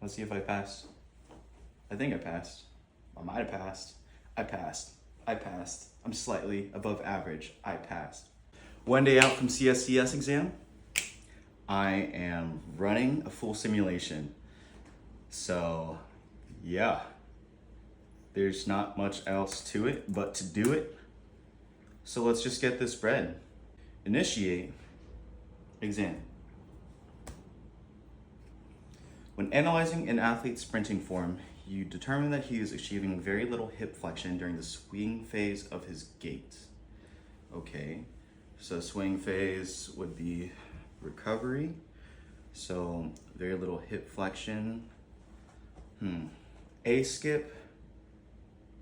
Let's see if I pass. I think I passed. I might have passed. I passed. I passed. I'm slightly above average. I passed. One day out from CSCS exam, I am running a full simulation. So, yeah. There's not much else to it but to do it. So let's just get this bread. Initiate exam. When analyzing an athlete's sprinting form, you determine that he is achieving very little hip flexion during the swing phase of his gait. Okay, so swing phase would be recovery. So very little hip flexion. A skip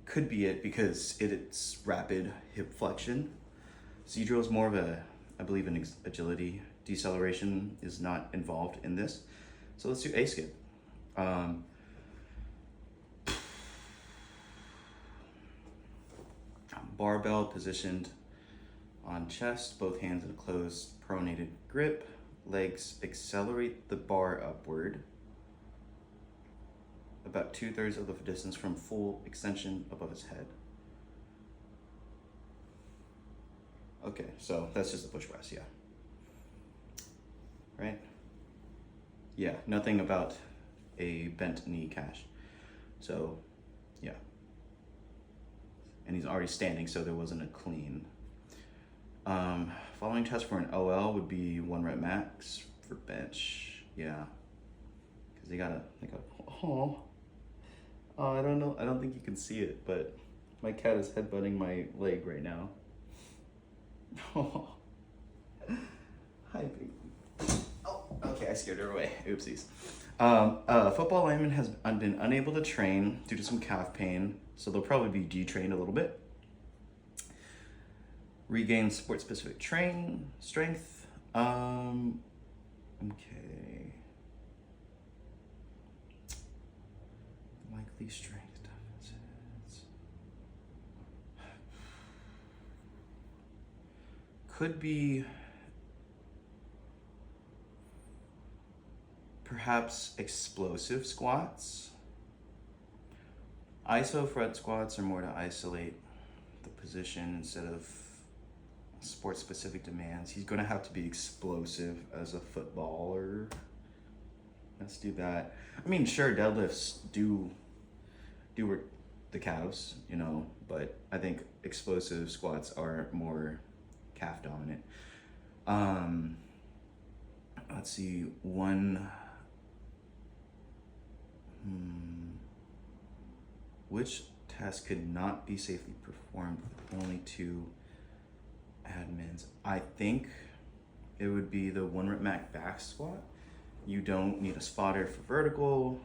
could be it because it's rapid hip flexion. Z drill is more of a, I believe, an agility. Deceleration is not involved in this. So let's do A skip. Barbell positioned on chest, both hands in a closed pronated grip. Legs accelerate the bar upward about 2/3 of the distance from full extension above his head. Okay, so that's just a push press, yeah. Right? Yeah, nothing about a bent knee cache. So, yeah. And he's already standing, so there wasn't a clean. Following test for an OL would be 1 rep max for bench. Yeah. Because they gotta, oh, I don't know. I don't think you can see it, but my cat is headbutting my leg right now. Oh. Hi, baby. Oh, okay, I scared her away. Oopsies. Football lineman has been unable to train due to some calf pain, so they'll probably be detrained a little bit. Regain sport-specific strength. Okay. Likely strength deficits. Could be perhaps explosive squats. ISO front squats are more to isolate the position instead of sport-specific demands. He's going to have to be explosive as a footballer. Let's do that. I mean, sure, deadlifts do work the calves, you know, but I think explosive squats are more calf dominant. Let's see, which task could not be safely performed with only 2 admins? I think it would be the 1 rep max back squat. You don't need a spotter for vertical,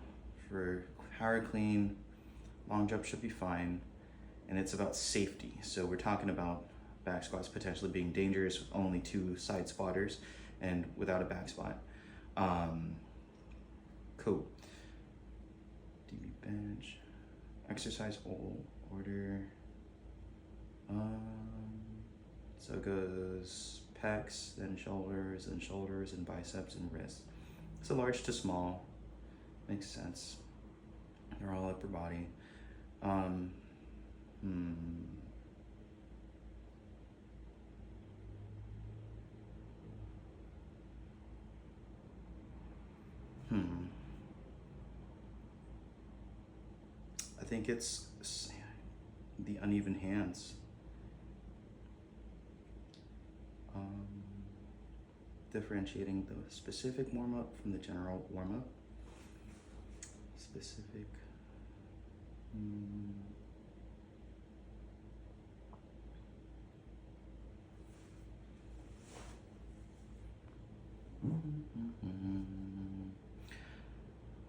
for power clean, long jump should be fine, and it's about safety. So we're talking about back squats potentially being dangerous with only 2 side spotters and without a back spot. Cool. DB bench, exercise order. So it goes pecs, then shoulders, and biceps and wrists. So large to small, makes sense. They're all upper body. I think it's the uneven hands. Differentiating the specific warm-up from the general warm-up. Specific.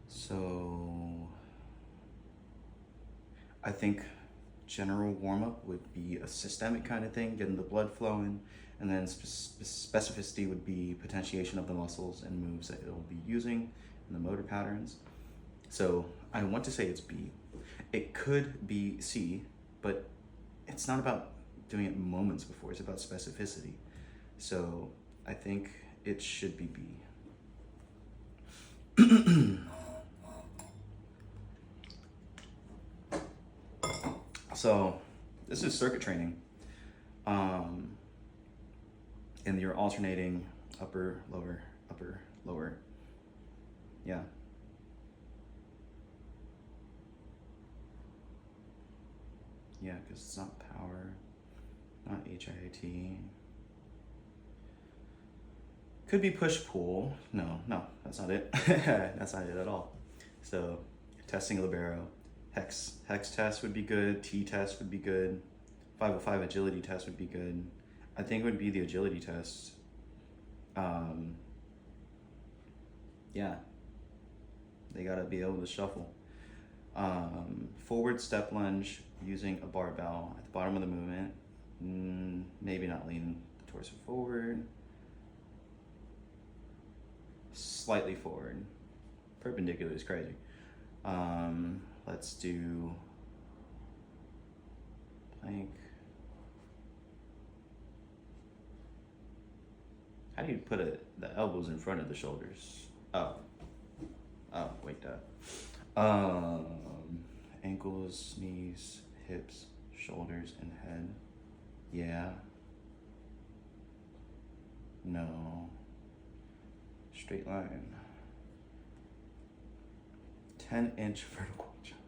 So I think general warm-up would be a systemic kind of thing, getting the blood flowing, and then specificity would be potentiation of the muscles and moves that it'll be using and the motor patterns. So I want to say it's B. It could be C, but it's not about doing it moments before, it's about specificity. So I think it should be B. So this is circuit training. And you're alternating upper, lower. Yeah. Yeah, because it's not power, not HIIT. Could be push-pull. No, that's not it. That's not it at all. So testing libero. Hex test would be good. T test would be good. 505 agility test would be good. I think it would be the agility test. Yeah, they gotta be able to shuffle. Forward step lunge using a barbell at the bottom of the movement. Maybe not lean the torso forward. Slightly forward. Perpendicular is crazy. Let's do plank. How do you put the elbows in front of the shoulders? Oh, wait, ankles, knees, hips, shoulders, and head. Yeah. No. Straight line. 10-inch vertical jump.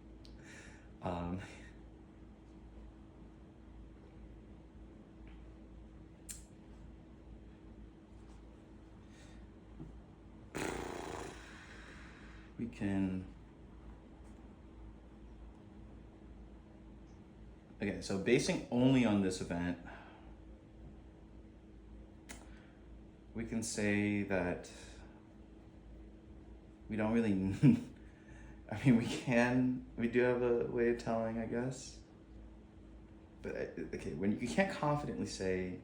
We can. Okay, so basing only on this event, we can say that we don't really. I mean, we do have a way of telling, I guess. But okay, when you can't confidently say,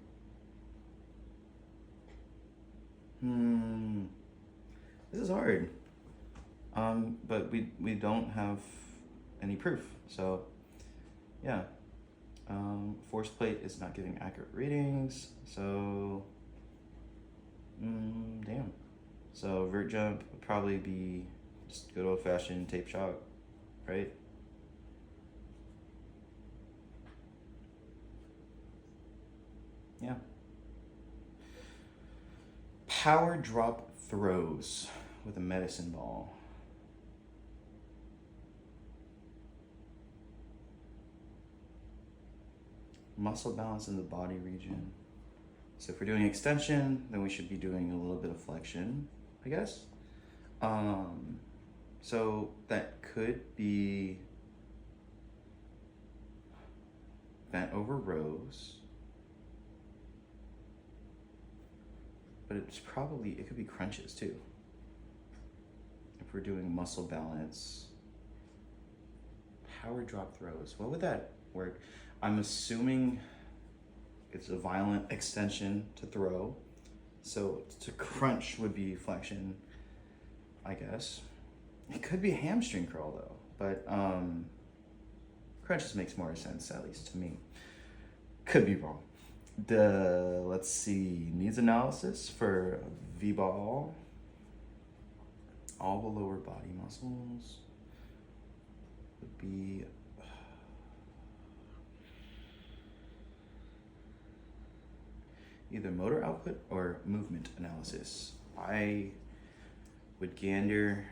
this is hard. But we don't have any proof. So, yeah. Force plate is not giving accurate readings. So, damn. So vert jump would probably be just good old fashioned tape shock, right? Yeah. Power drop throws with a medicine ball. Muscle balance in the body region. So if we're doing extension, then we should be doing a little bit of flexion, I guess. So that could be bent over rows. But it could be crunches too. If we're doing muscle balance. Power drop throws. What would that work? I'm assuming it's a violent extension to throw. So to crunch would be flexion, I guess. It could be a hamstring curl though, but crunches makes more sense, at least to me. Could be wrong. Let's see, needs analysis for V-ball. All the lower body muscles would be either motor output or movement analysis. I would gander,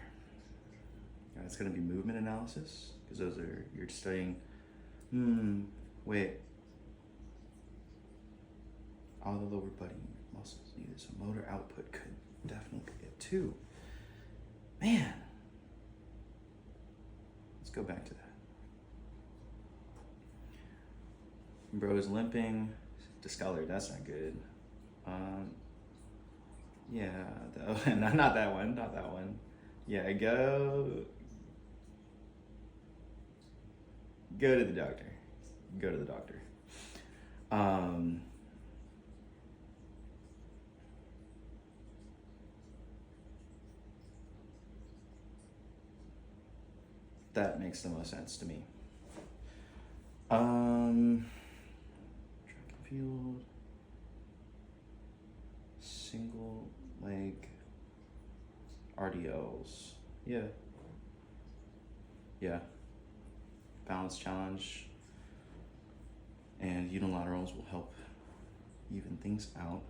it's gonna be movement analysis, because those are, you're studying, all the lower body muscles needed, so motor output could definitely be it too. Man, let's go back to that. Bro is limping, discolored, that's not good. Yeah, not that one. Yeah, go to the doctor. That makes the most sense to me. Track and field. Single leg RDLs. Yeah. Balance challenge. And unilaterals will help even things out.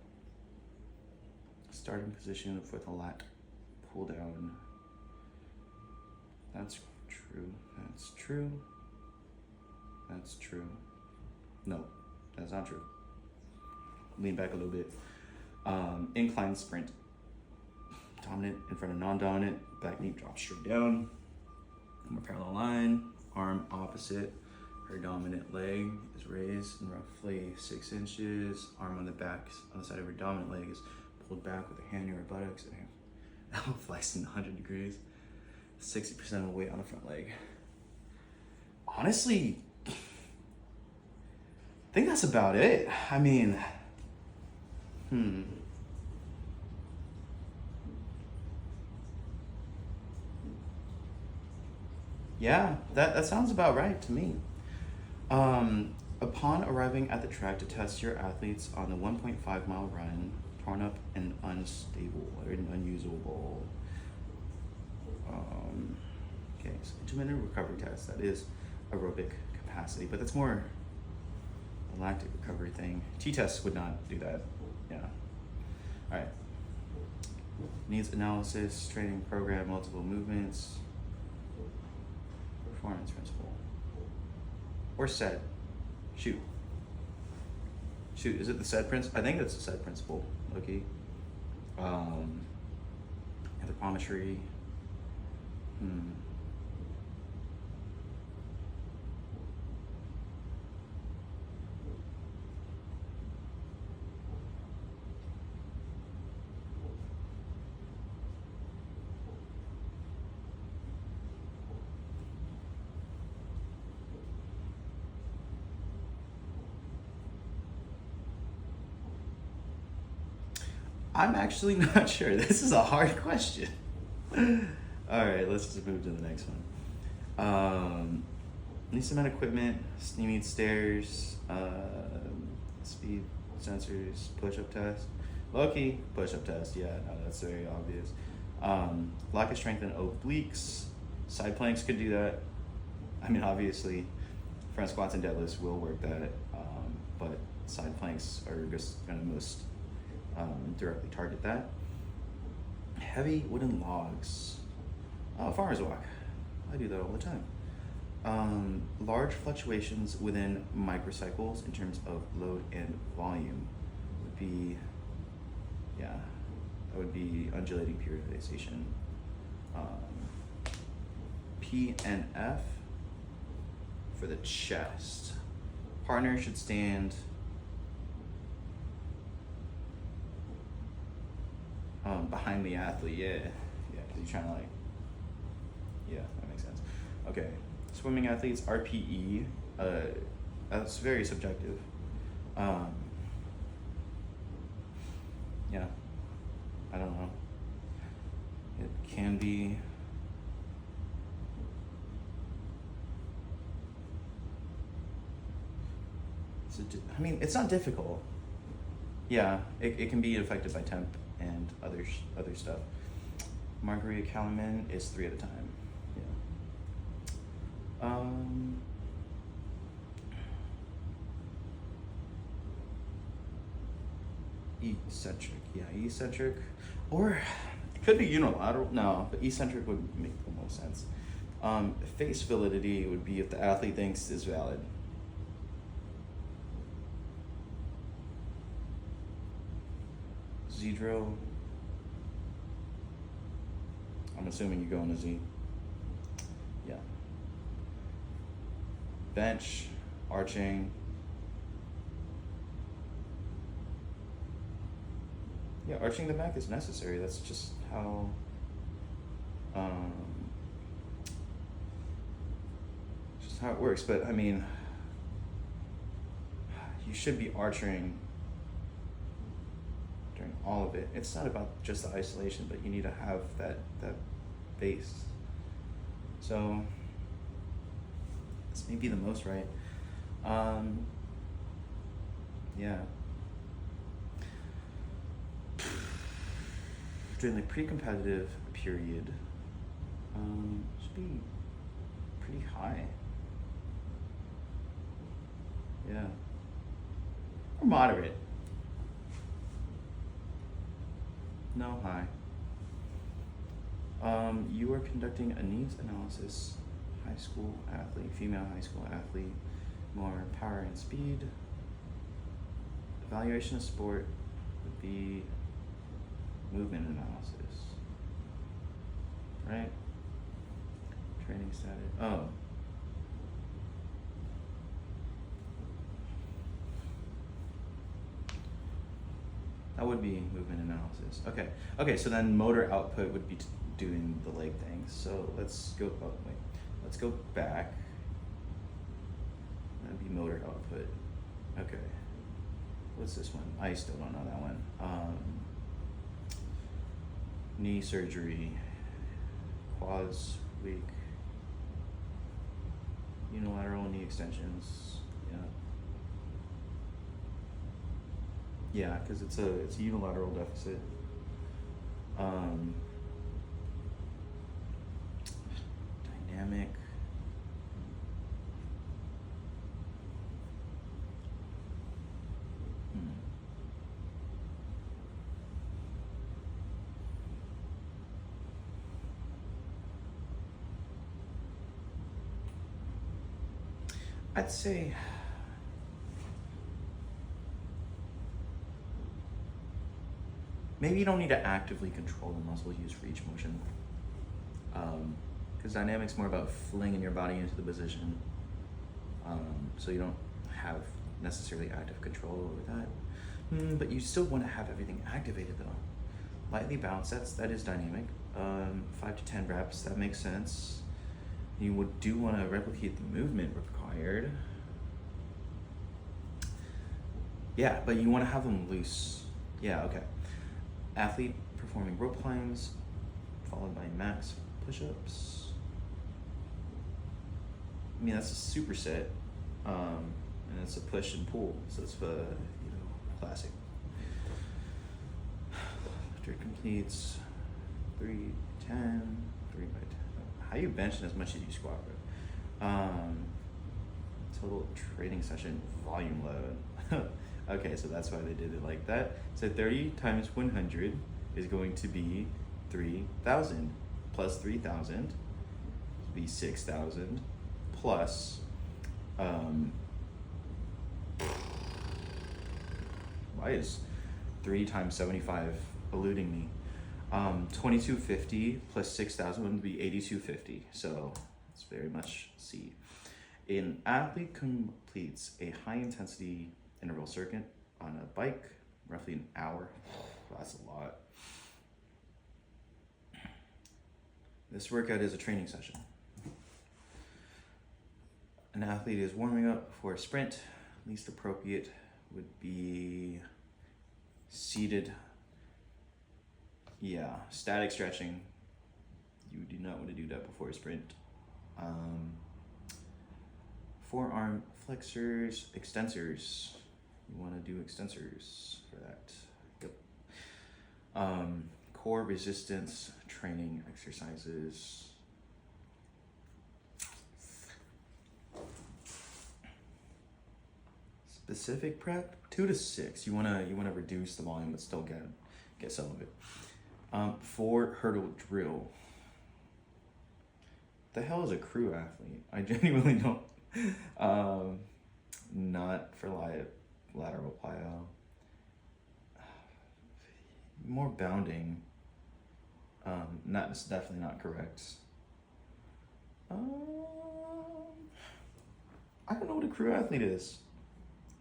Starting position with a lat pull down. That's true. That's true. That's true. No, that's not true. Lean back a little bit. Incline sprint. Dominant in front of non-dominant. Back knee drops straight down. More parallel line. Arm opposite. Her dominant leg is raised in roughly 6 inches. Arm on the back, on the side of her dominant leg is pulled back with her hand near her buttocks and her elbow flexed in 100 degrees. 60% of the weight on the front leg. Honestly, I think that's about it. I mean, yeah, that sounds about right to me. Upon arriving at the track to test your athletes on the 1.5-mile run, torn up and unstable or unusable. Okay, so 2-minute recovery test. That is aerobic capacity, but that's more a lactic recovery thing. T-test would not do that. Yeah. All right. Needs analysis, training program, multiple movements, performance principle, or SED. Shoot, is it the SED principle? I think that's the SED principle, okay. Anthropometry. I'm actually not sure. This is a hard question. All right, let's just move to the next one. Need some equipment, need stairs, speed sensors, push-up test. Low-key, push-up test, yeah, no, that's very obvious. Lack of strength in obliques. Side planks could do that. I mean, obviously, front squats and deadlifts will work that, but side planks are just gonna most directly target that. Heavy wooden logs. Farmer's walk. I do that all the time. Large fluctuations within microcycles in terms of load and volume would be, yeah, that would be undulating periodization. P and F for the chest. Partner should stand behind the athlete, yeah, because you're trying to like, yeah, that makes sense. Okay, swimming athletes, RPE, that's very subjective. Yeah, I don't know. It can be. I mean, it's not difficult. Yeah, it can be affected by temp and other stuff. Margarita Calaman is 3 at a time. Yeah. Eccentric. Yeah, eccentric. Or it could be unilateral. No, but eccentric would make the most sense. Face validity would be if the athlete thinks is valid. Z drill. I'm assuming you go on a Z. Yeah. Bench, arching. Yeah, arching the back is necessary. That's just how it works. But I mean, you should be arching during all of it. It's not about just the isolation, but you need to have that base. So this may be the most right. Yeah. During the pre-competitive period, should be pretty high. Yeah. moderate. No, high. You are conducting a needs analysis. High school athlete, female high school athlete, more power and speed. Evaluation of sport would be movement analysis, right? Training status. Oh. That would be movement analysis. Okay. Okay, so then motor output would be doing the leg things. So let's go, oh, wait. Let's go back. That'd be motor output. Okay. What's this one? I still don't know that one. Knee surgery. Quads weak. Unilateral knee extensions. Yeah, because it's a unilateral deficit. Dynamic. I'd say maybe you don't need to actively control the muscles used for each motion. Because dynamic's more about flinging your body into the position. So you don't have necessarily active control over that. But you still want to have everything activated though. Lightly bounce, that is dynamic. 5 to 10 reps, that makes sense. You do want to replicate the movement required. Yeah, but you want to have them loose. Yeah, okay. Athlete performing rope climbs, followed by max push-ups. I mean, that's a superset, and it's a push and pull, so it's classic. After it completes 3, 10, 3 by 10. How you benching as much as you squat, bro? Total training session volume load. Okay, so that's why they did it like that. So 30 times 100 is going to be 3,000 plus 3,000 would be 6,000 plus why is 3 times 75 eluding me? 2250 plus 6,000 would be 8250. So it's very much C. An athlete completes a high intensity interval circuit on a bike, roughly an hour. That's a lot. This workout is a training session. An athlete is warming up for a sprint. Least appropriate would be seated. Yeah, static stretching. You do not want to do that before a sprint. Forearm flexors, extensors. You want to do extensors for that. Yep. Core resistance training exercises. Specific prep, 2 to 6. You wanna reduce the volume but still get some of it. 4 hurdle drill. The hell is a crew athlete? I genuinely don't. Not for lateral plyo. More bounding. It's definitely not correct. I don't know what a crew athlete is,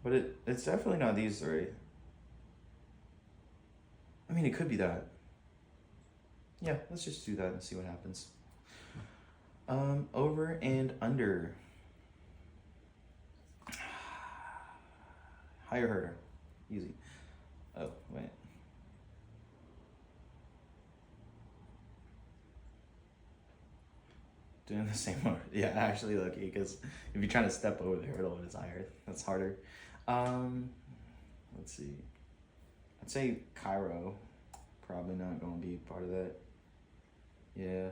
but it's definitely not these 3. I mean, it could be that. Yeah, let's just do that and see what happens. Over and under. Higher herder. Easy. Oh, wait. Doing the same order. Yeah, actually, lucky, because if you're trying to step over the hurdle, it's higher. That's harder. Let's see. I'd say Cairo. Probably not going to be part of that. Yeah.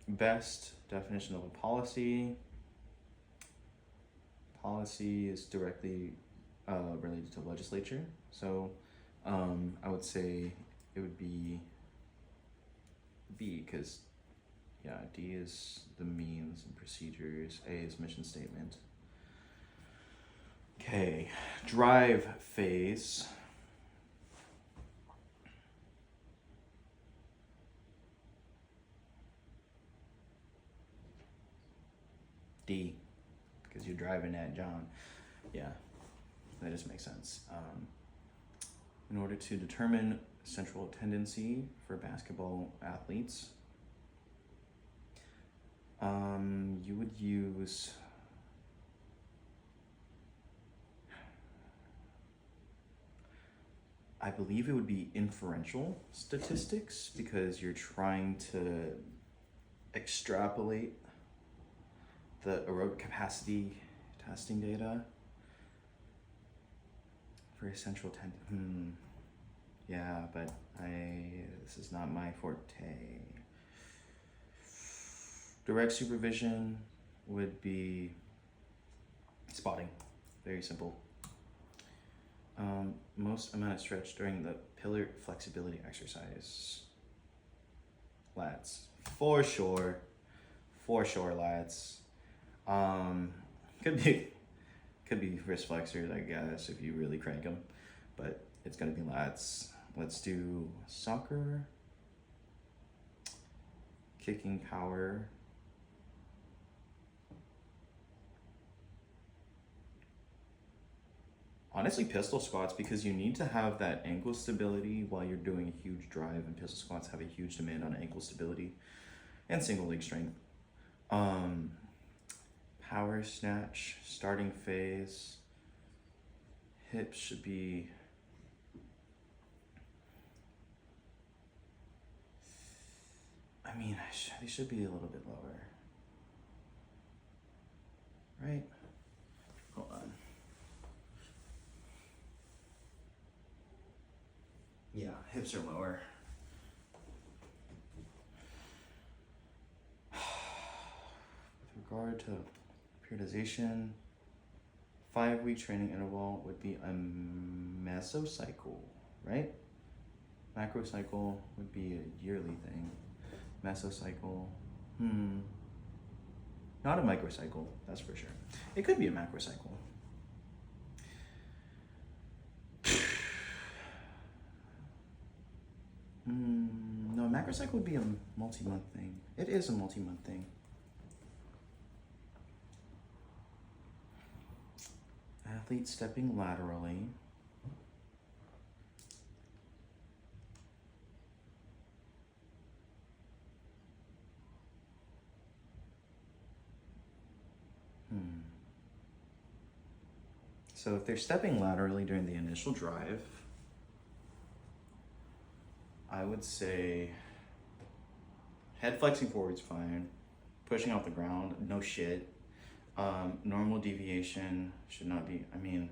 Best definition of a policy. policy is directly related to legislature. So I would say it would be B, because yeah, D is the means and procedures, A is mission statement. Okay, drive phase. D, because you're driving at John. Yeah, that just makes sense. In order to determine central tendency for basketball athletes, you would use I believe it would be inferential statistics, because you're trying to extrapolate the aerobic capacity testing data for essential yeah, but this is not my forte. Direct supervision would be spotting. Very simple. Most amount of stretch during the pillar flexibility exercise. Lats. For sure, lats. Could be wrist flexors, I guess, if you really crank them, but it's gonna be lats. Let's do soccer, kicking power, honestly pistol squats, because you need to have that ankle stability while you're doing a huge drive, and pistol squats have a huge demand on ankle stability and single leg strength. Power snatch, starting phase, hips should be, they should be a little bit lower, right? Hold on. Yeah, hips are lower. With regard to periodization, 5-week training interval would be a mesocycle, right? Macrocycle would be a yearly thing. Mesocycle, not a microcycle, that's for sure. It could be a macrocycle. No, a macrocycle would be a multi-month thing. It is a multi-month thing. Athlete stepping laterally. So if they're stepping laterally during the initial drive, I would say head flexing forward's fine. Pushing off the ground, no shit. Normal deviation should not be, no,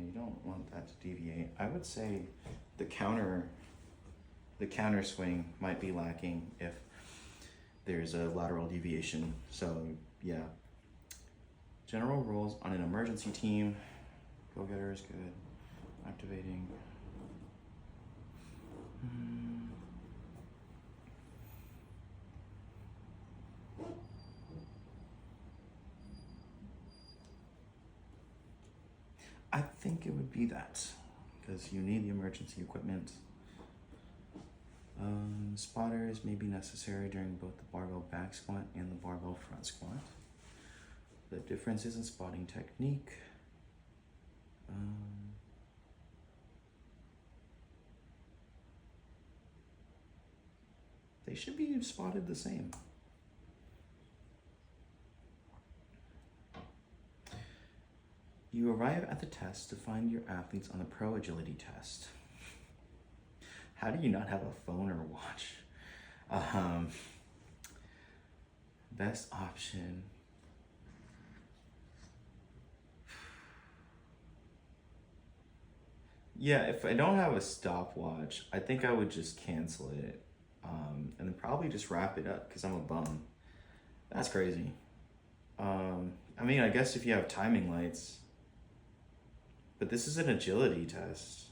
you don't want that to deviate. I would say the counter swing might be lacking if there's a lateral deviation. So yeah. General roles on an emergency team. Go-getter is good. Activating. I think it would be that, because you need the emergency equipment. Spotters may be necessary during both the barbell back squat and the barbell front squat. The differences in spotting technique. They should be spotted the same. You arrive at the test to find your athletes on the pro agility test. How do you not have a phone or watch? Best option. Yeah, if I don't have a stopwatch, I think I would just cancel it. And then probably just wrap it up, because I'm a bum. That's crazy. I I mean, I guess if you have timing lights, but this is an agility test.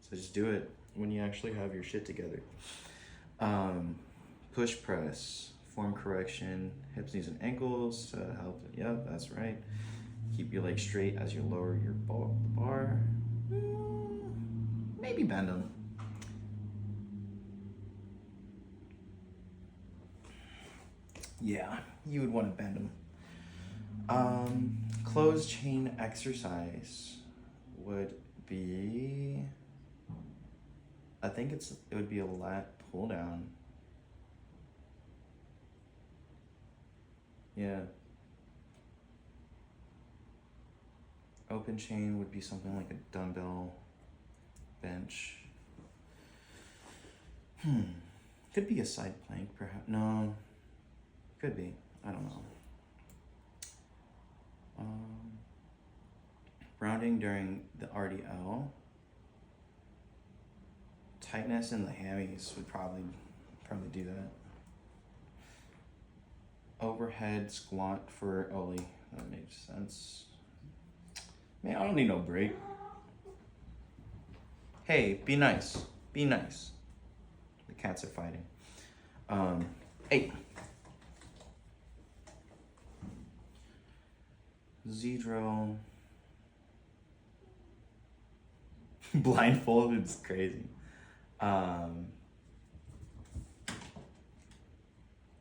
So just do it when you actually have your shit together. Push press, form correction, hips, knees, and ankles to help. Yep, that's right. Keep your legs straight as you lower your bar. Maybe bend them. Yeah, you would want to bend them. Closed chain exercise would be, I think it would be a lat pull down. Yeah. Open chain would be something like a dumbbell bench. Could be a side plank, perhaps. No, could be. I don't know. Rounding during the RDL. Tightness in the hammies would probably do that. Overhead squat for Oli. That makes sense. Man, I don't need no break. Hey, be nice. Be nice. The cats are fighting. 8. Z-drill. Blindfolded is crazy.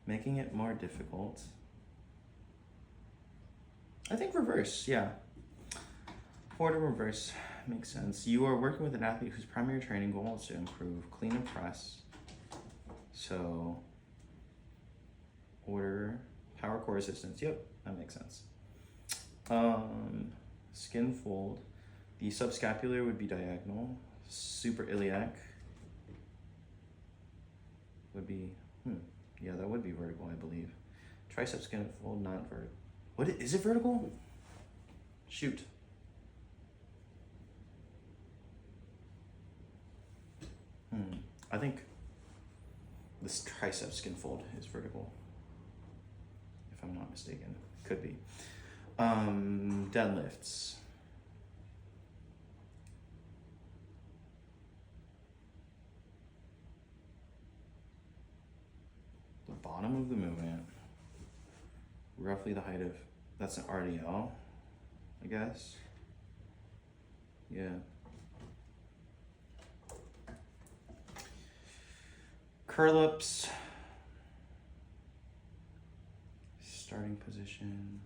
Making it more difficult. I think reverse, yeah. Forward and reverse makes sense. You are working with an athlete whose primary training goal is to improve clean and press. So, order, power core resistance. Yep, that makes sense. Skin fold. The subscapular would be diagonal. Super iliac would be, yeah, that would be vertical, I believe. Tricep skin fold, not vertical. What is it vertical? Shoot. I think this tricep skin fold is vertical, if I'm not mistaken. Could be. Deadlifts. The bottom of the movement, roughly the height of, that's an RDL, I guess. Yeah. Curl ups, starting position.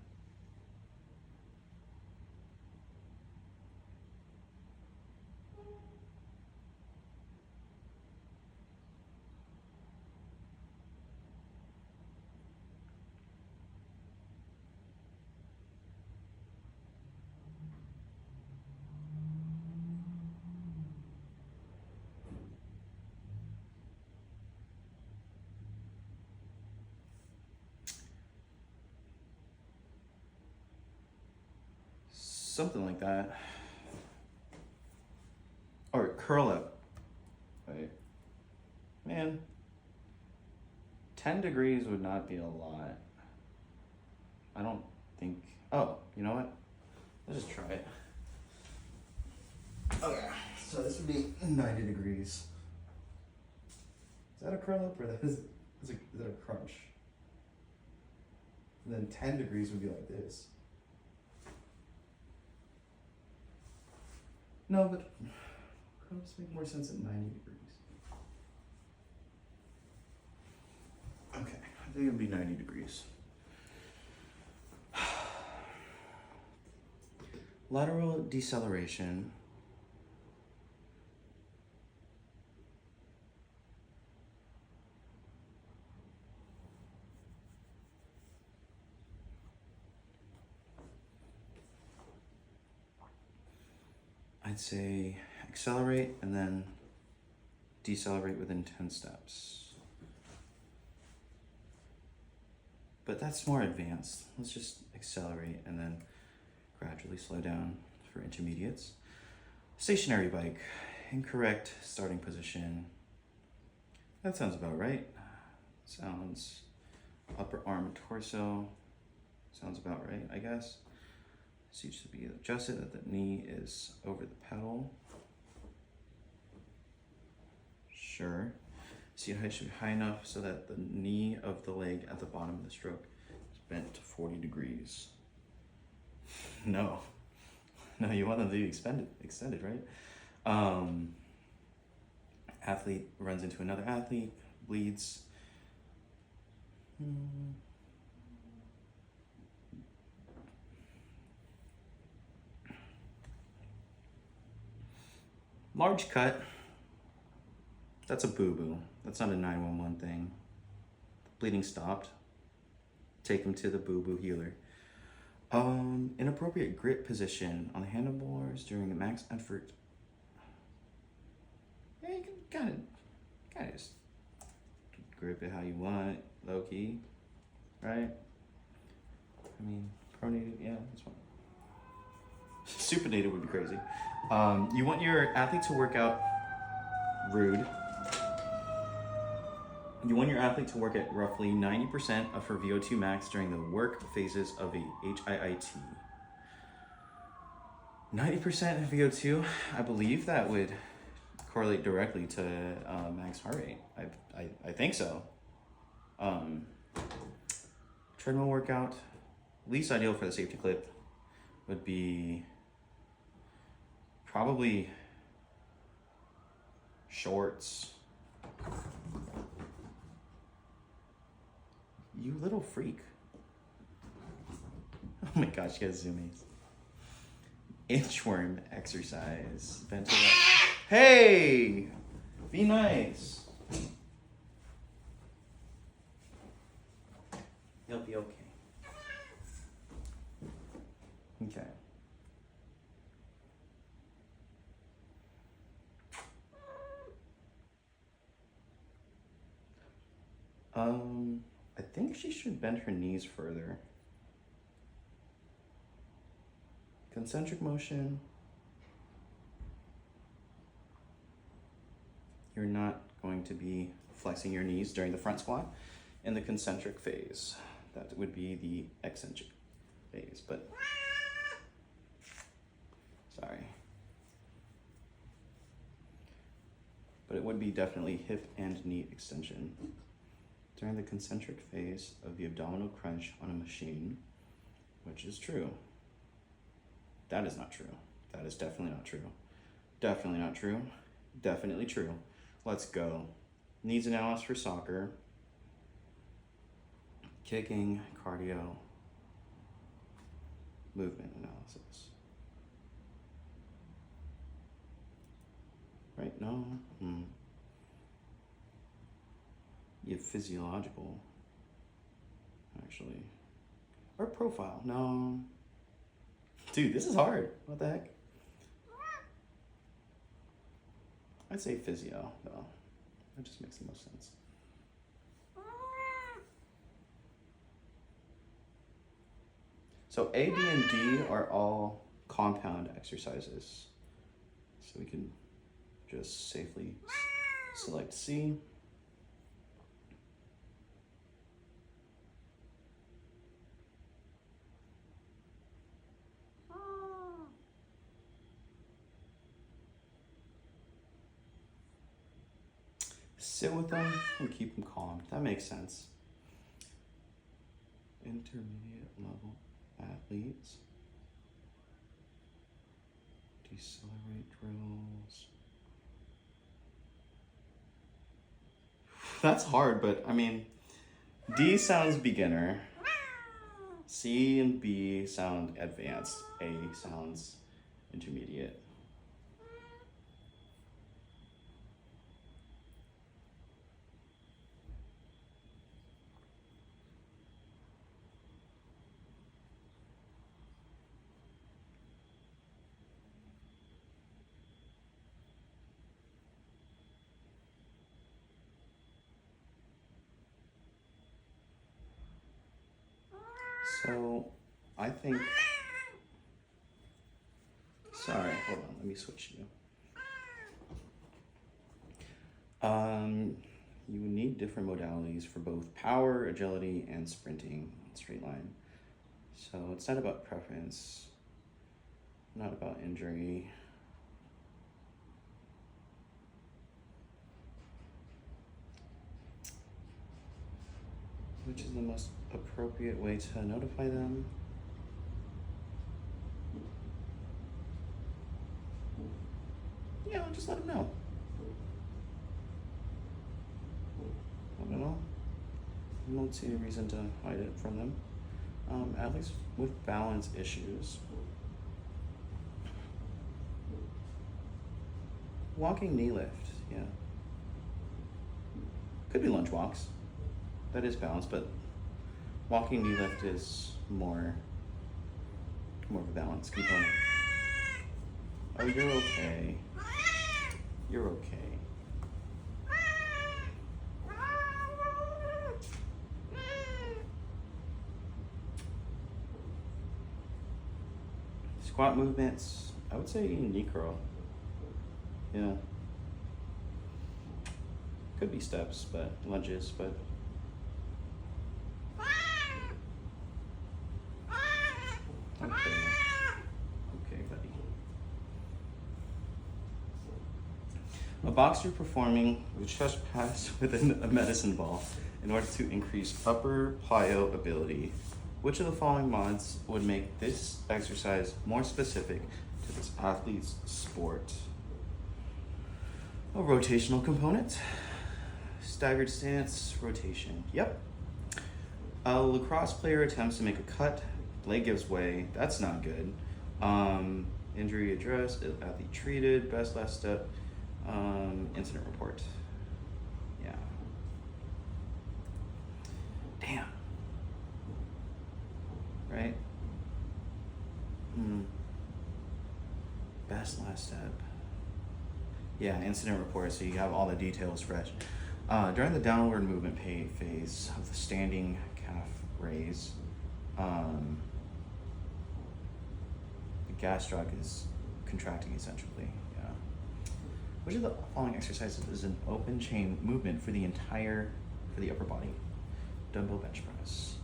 Something like that. Or curl up. Wait. Man. 10 degrees would not be a lot. I don't think. Oh, you know what? Let's just try it. Okay. So this would be 90 degrees. Is that a curl up or is that a crunch? And then 10 degrees would be like this. No, but curls make more sense at 90 degrees. Okay, I think it would be 90 degrees. Lateral deceleration. I'd say accelerate and then decelerate within 10 steps. But that's more advanced. Let's just accelerate and then gradually slow down for intermediates. Stationary bike, incorrect starting position. That sounds about right. Sounds upper arm and torso. Sounds about right, I guess. Seat should be adjusted that the knee is over the pedal. Sure. Seat height should be high enough so that the knee of the leg at the bottom of the stroke is bent to 40 degrees. No. No, you want them to be extended, right? Athlete runs into another athlete, bleeds. Large cut. That's a boo-boo. That's not a 911 thing. Bleeding stopped. Take him to the boo-boo healer. Inappropriate grip position on the handlebars during a max effort. Yeah, you can kind of just grip it how you want, low key, right? I mean, pronated, yeah, that's fine. Supinated would be crazy. You want your athlete to work out rude. You want your athlete to work at roughly 90% of her VO2 max during the work phases of a HIIT. 90% of VO2, I believe that would correlate directly to max heart rate. I think so. Treadmill workout, least ideal for the safety clip would be probably shorts. You little freak. Oh my gosh, you guys zoom in. Inchworm exercise. Hey! Be nice. You'll be okay. Okay. I think she should bend her knees further. Concentric motion. You're not going to be flexing your knees during the front squat. In the concentric phase, that would be the eccentric phase, but sorry. But it would be definitely hip and knee extension. During the concentric phase of the abdominal crunch on a machine, which is true. That is not true. That is definitely not true. Definitely not true. Definitely true. Let's go. Needs analysis for soccer. Kicking, cardio, movement analysis. Right? No? You have physiological, actually. Or profile. No. Dude, this is hard. What the heck? I'd say physio, though. That just makes the most sense. So A, B, and D are all compound exercises. So we can just safely select C. Sit with them and keep them calm. That makes sense. Intermediate level athletes. Decelerate drills. That's hard, but I mean, D sounds beginner. C and B sound advanced. A sounds intermediate. So I think, sorry, hold on, let me switch you. You need different modalities for both power, agility, and sprinting in straight line. So it's not about preference, not about injury. Which is the most appropriate way to notify them? Yeah, I'll just let them know. I don't know. I don't see a reason to hide it from them. At least with balance issues. Walking knee lift, yeah. Could be lunge walks. That is balance, but walking knee lift is more of a balance component. Oh, you're okay. You're okay. Squat movements, I would say knee curl. Yeah. Could be steps, but lunges, but. Okay. Okay, buddy. A boxer performing the chest pass within a medicine ball in order to increase upper plyo ability. Which of the following mods would make this exercise more specific to this athlete's sport? A rotational component. Staggered stance, rotation. Yep. A lacrosse player attempts to make a cut, leg gives way. That's not good. Injury addressed, athlete treated, best last step, incident report. Yeah. Damn. Right? Best last step. Yeah, incident report, so you have all the details fresh. During the downward movement phase of the standing calf raise, the gastroc is contracting essentially. Yeah. Which of the following exercises is an open chain movement for the upper body? Dumbbell bench press.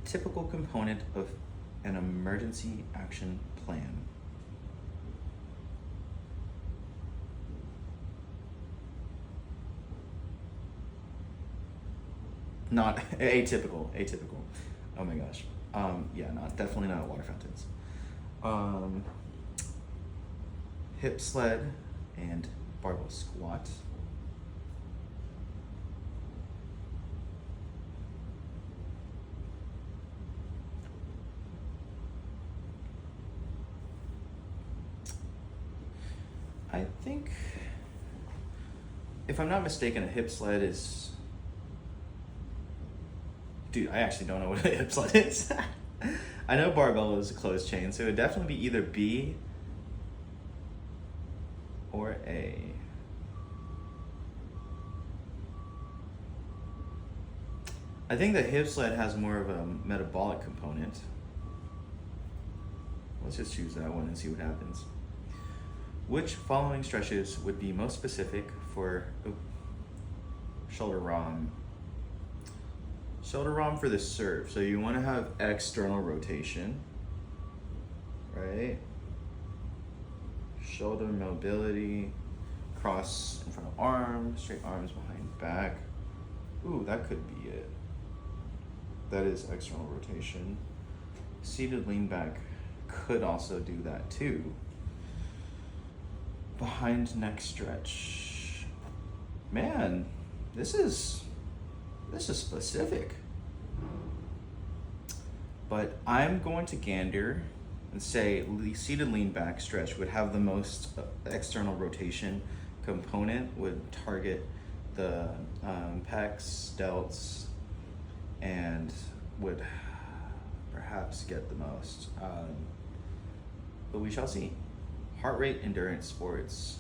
Typical component of an emergency action plan. Not atypical. Oh my gosh. Yeah, definitely not water fountains. Hip sled and barbell squat. I think, if I'm not mistaken, a hip sled is. Dude, I actually don't know what a hip sled is. I know barbell is a closed chain, so it would definitely be either B or A. I think the hip sled has more of a metabolic component. Let's just choose that one and see what happens. Which following stretches would be most specific for shoulder ROM? Shoulder ROM for the serve. So you want to have external rotation, right? Shoulder mobility, cross in front of arm, straight arms behind back. Ooh, that could be it. That is external rotation. Seated lean back could also do that too. Behind neck stretch. Man, this is specific. But I'm going to gander and say the seated lean back stretch would have the most external rotation component, would target the pecs, delts, and would perhaps get the most. But we shall see. Heart rate endurance sports.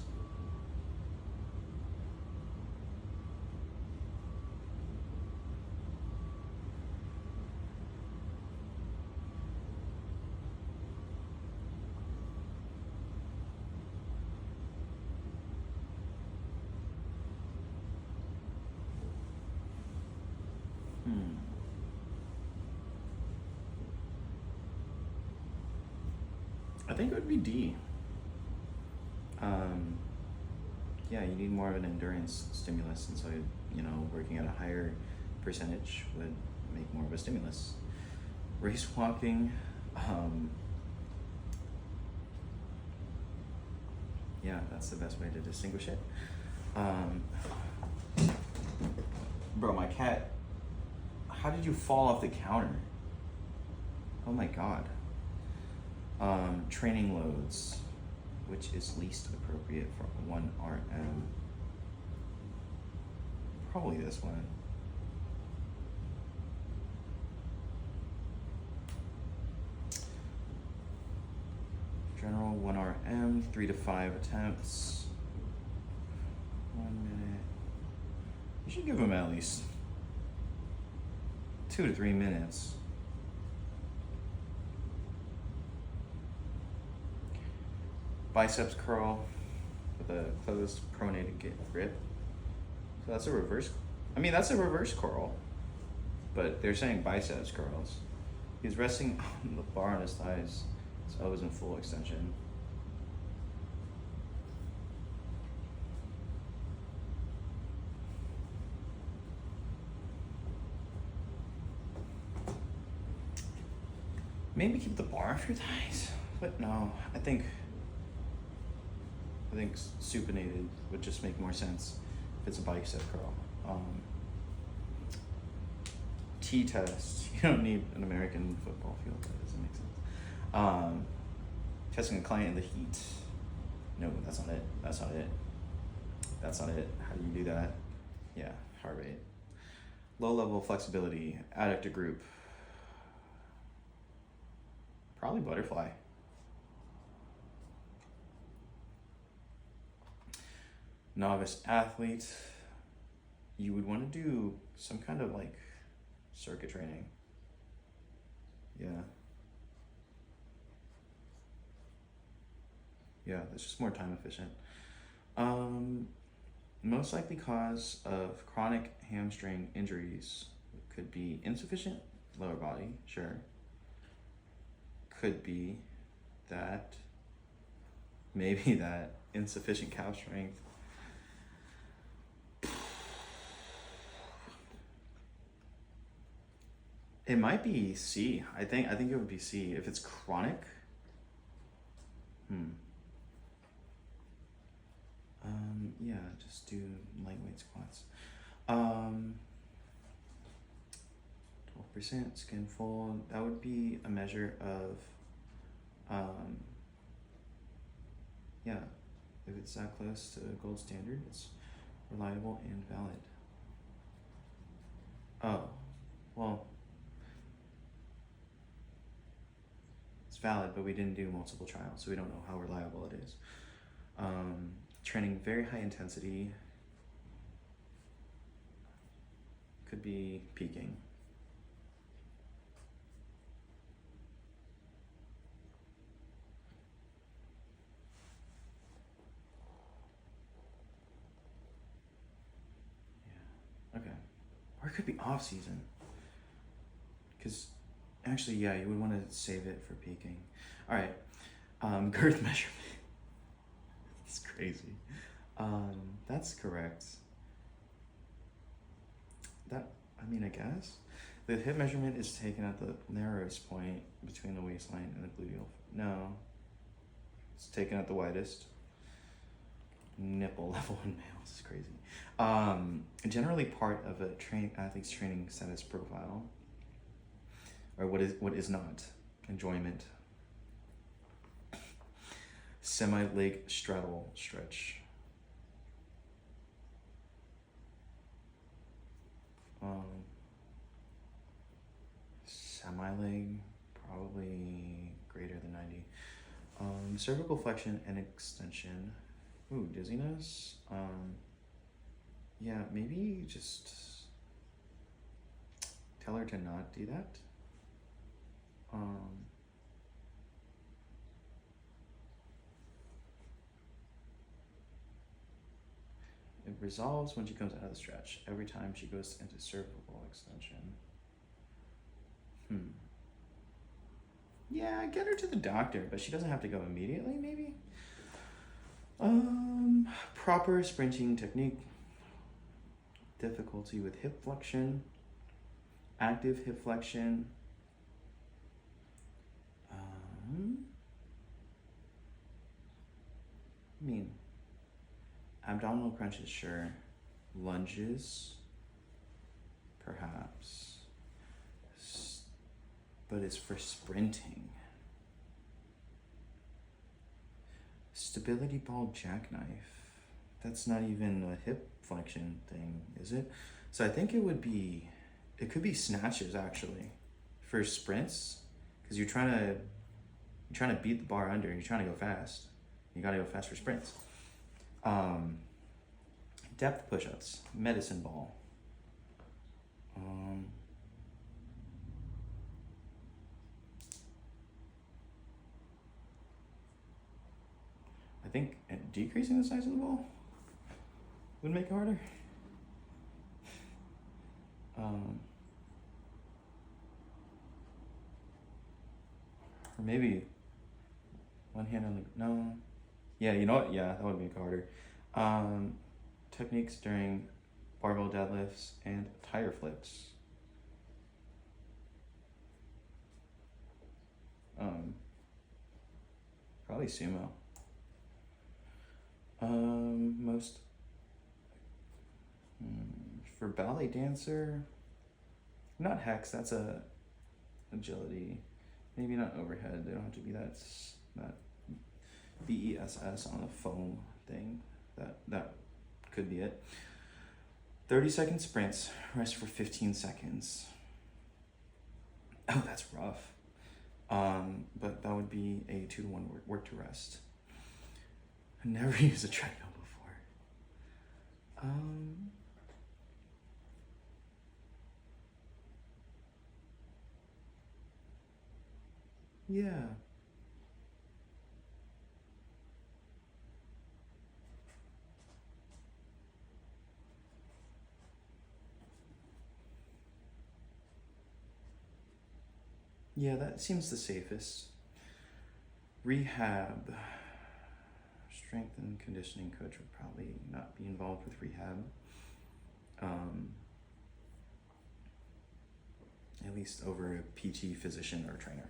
think it would be D. Yeah, you need more of an endurance stimulus, and so working at a higher percentage would make more of a stimulus. Race walking, yeah, that's the best way to distinguish it. Bro, my cat, how did you fall off the counter? Oh my god. Training loads, which is least appropriate for 1 RM. Probably this one. General 1 RM, 3 to 5 attempts. 1 minute. You should give them at least 2 to 3 minutes. Biceps curl with a closed pronated grip. So that's a reverse. I mean, that's a reverse curl, but they're saying biceps curls. He's resting on the bar on his thighs. His elbows in full extension. Maybe keep the bar off your thighs, but no, I think supinated would just make more sense if it's a bicep curl. T-test, you don't need an American football field, that doesn't make sense. Testing a client in the heat. No, that's not it. That's not it. That's not it. How do you do that? Yeah, heart rate. Low level flexibility, adductor group. Probably butterfly. Novice athlete. You would want to do some kind of like circuit training. Yeah. Yeah, that's just more time efficient. Most likely cause of chronic hamstring injuries could be insufficient lower body, sure. Could be that, maybe that insufficient calf strength. It might be C. I think it would be C if it's chronic. Yeah, just do lightweight squats. 12% skin fold. That would be a measure of, yeah, if it's that close to gold standard, it's reliable and valid. Oh, well, it's valid, but we didn't do multiple trials, so we don't know how reliable it is. Training very high intensity could be peaking. Yeah, okay. Or it could be off season. Because actually, yeah, you would want to save it for peaking. All right, girth measurement. It's crazy. That's correct. I guess. The hip measurement is taken at the narrowest point between the waistline and the gluteal. No. It's taken at the widest. Nipple level in males is crazy. Generally part of a athlete's training status profile. Or what is not. Enjoyment. Semi-leg straddle stretch. Semi-leg, probably greater than 90. Cervical flexion and extension. Ooh, dizziness. Yeah, maybe just tell her to not do that. It resolves when she comes out of the stretch. Every time she goes into cervical extension. Yeah, get her to the doctor, but she doesn't have to go immediately, maybe? Proper sprinting technique. Difficulty with hip flexion. Active hip flexion. I mean, abdominal crunches, sure. Lunges, perhaps. But it's for sprinting. Stability ball jackknife. That's not even a hip flexion thing, is it? So I think it could be snatches actually for sprints, because you're trying to beat the bar under and you're trying to go fast. You gotta go fast for sprints. Depth push-ups, medicine ball. I think decreasing the size of the ball would make it harder. Or maybe one hand on the, no. Yeah, you know what? Yeah, that would make it harder. Techniques during barbell deadlifts and tire flips. Probably sumo. For ballet dancer, not hex, that's a agility. Maybe not overhead, they don't have to be that BESS on the foam thing. That could be it. 30-second sprints, rest for 15 seconds. Oh, that's rough. But that would be a 2-to-1 work to rest. I never used a treadmill before. Yeah. Yeah, that seems the safest. Rehab. Strength and conditioning coach would probably not be involved with rehab. At least over a PT physician or trainer.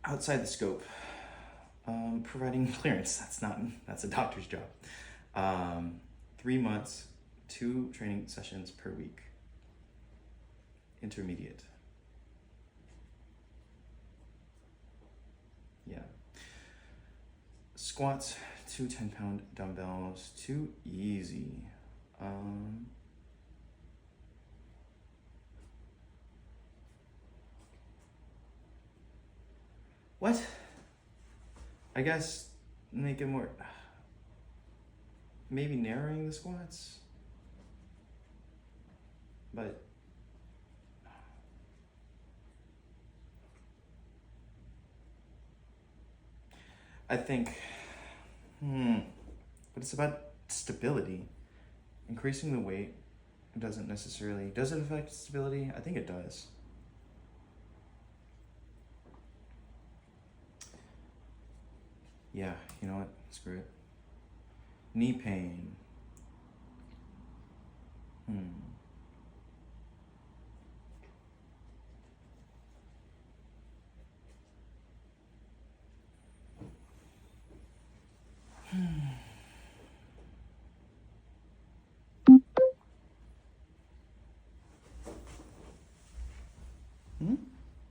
Outside the scope, providing clearance, that's a doctor's job. 3 months, 2 training sessions per week. Intermediate. Yeah. Squats, 2 10-pound dumbbells, too easy. What? I guess make it more, maybe narrowing the squats, but I think, but it's about stability. Increasing the weight doesn't necessarily, does it affect stability? I think it does. Yeah, you know what? Screw it. Knee pain.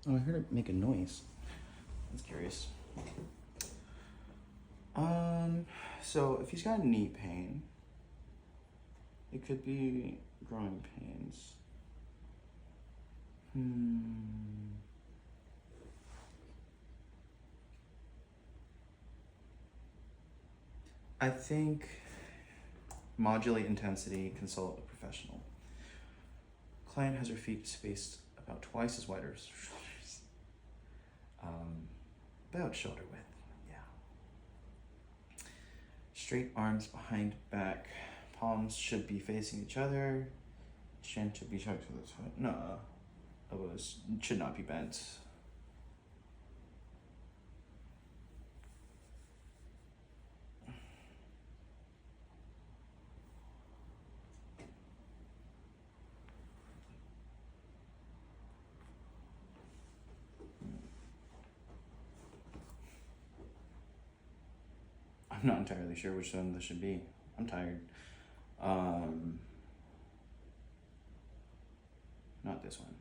Oh, I heard it make a noise. That's curious. So if he's got knee pain, it could be growing pains. I think modulate intensity, consult a professional. Client has her feet spaced about twice as wide as shoulders. About shoulder width, yeah. Straight arms behind back. Palms should be facing each other. Chin should be tucked to the side. No, elbows should not be bent. I'm not entirely sure which one this should be. I'm tired. Not this one.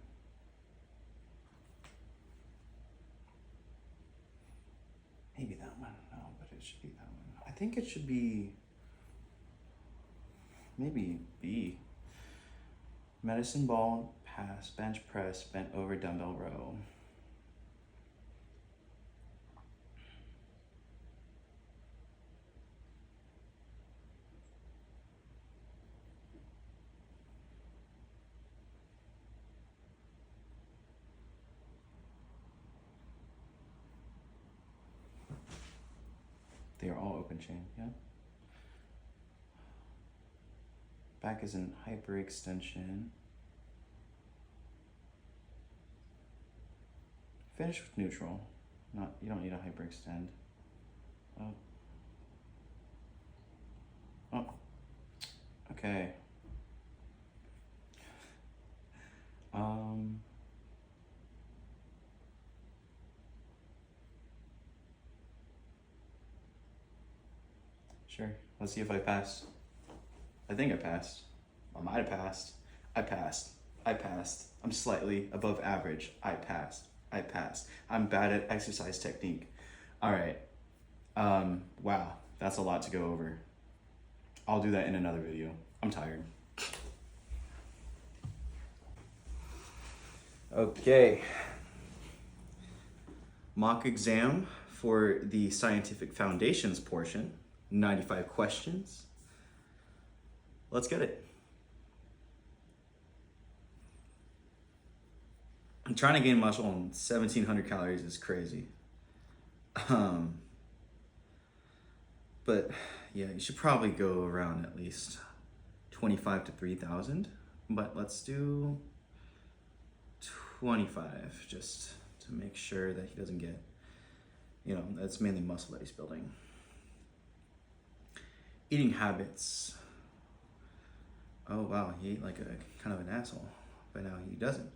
Maybe that one. No, but it should be that one. I think it should be maybe B. Medicine ball, pass, bench press, bent over dumbbell row. They are all open chain, yeah? Back is in hyperextension. Finish with neutral. You don't need a hyperextend. Oh. Okay. Sure. Let's see if I pass. I think I passed. I might have passed. I passed. I passed. I'm slightly above average. I passed. I passed. I'm bad at exercise technique. All right. Wow. That's a lot to go over. I'll do that in another video. I'm tired. Okay. Mock exam for the scientific foundations portion. 95 questions. Let's get it. I'm trying to gain muscle on 1,700 calories is crazy. But yeah, you should probably go around at least 25 to 3,000. But let's do 25 just to make sure that he doesn't get, that's mainly muscle that he's building. Eating habits. Oh wow, he ate like a kind of an asshole, but now he doesn't.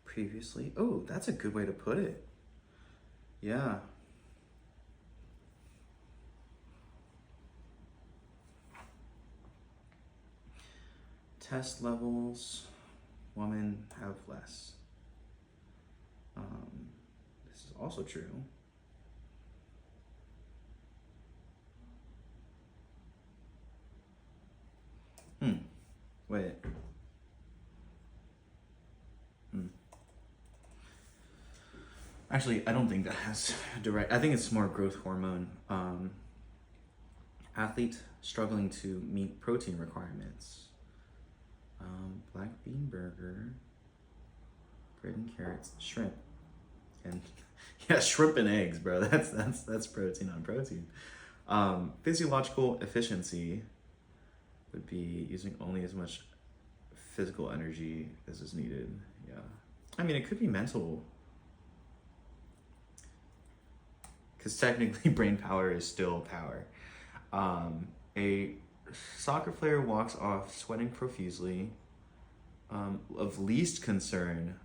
Previously, oh, that's a good way to put it. Yeah. Test levels, women have less. This is also true. Wait. Actually, I don't think that has direct. I think it's more growth hormone. Athlete struggling to meet protein requirements. Black bean burger, bread and carrots, shrimp, and yeah, shrimp and eggs, bro. That's protein on protein. Physiological efficiency would be using only as much physical energy as is needed. Yeah, I mean, it could be mental, because technically brain power is still power. A soccer player walks off sweating profusely. Of least concern,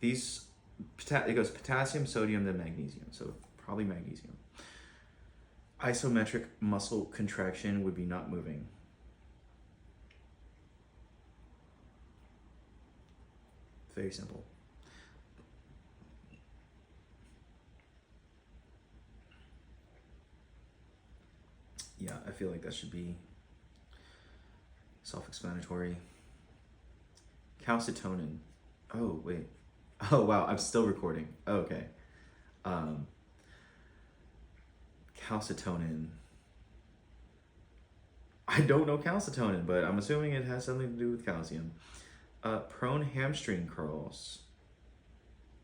it goes potassium, sodium, then magnesium. So probably magnesium. Isometric muscle contraction would be not moving. Very simple. Yeah, I feel like that should be self-explanatory. Calcitonin. Oh, wait. Oh, wow, I'm still recording. Oh, okay. Calcitonin. I don't know calcitonin, but I'm assuming it has something to do with calcium. Prone hamstring curls.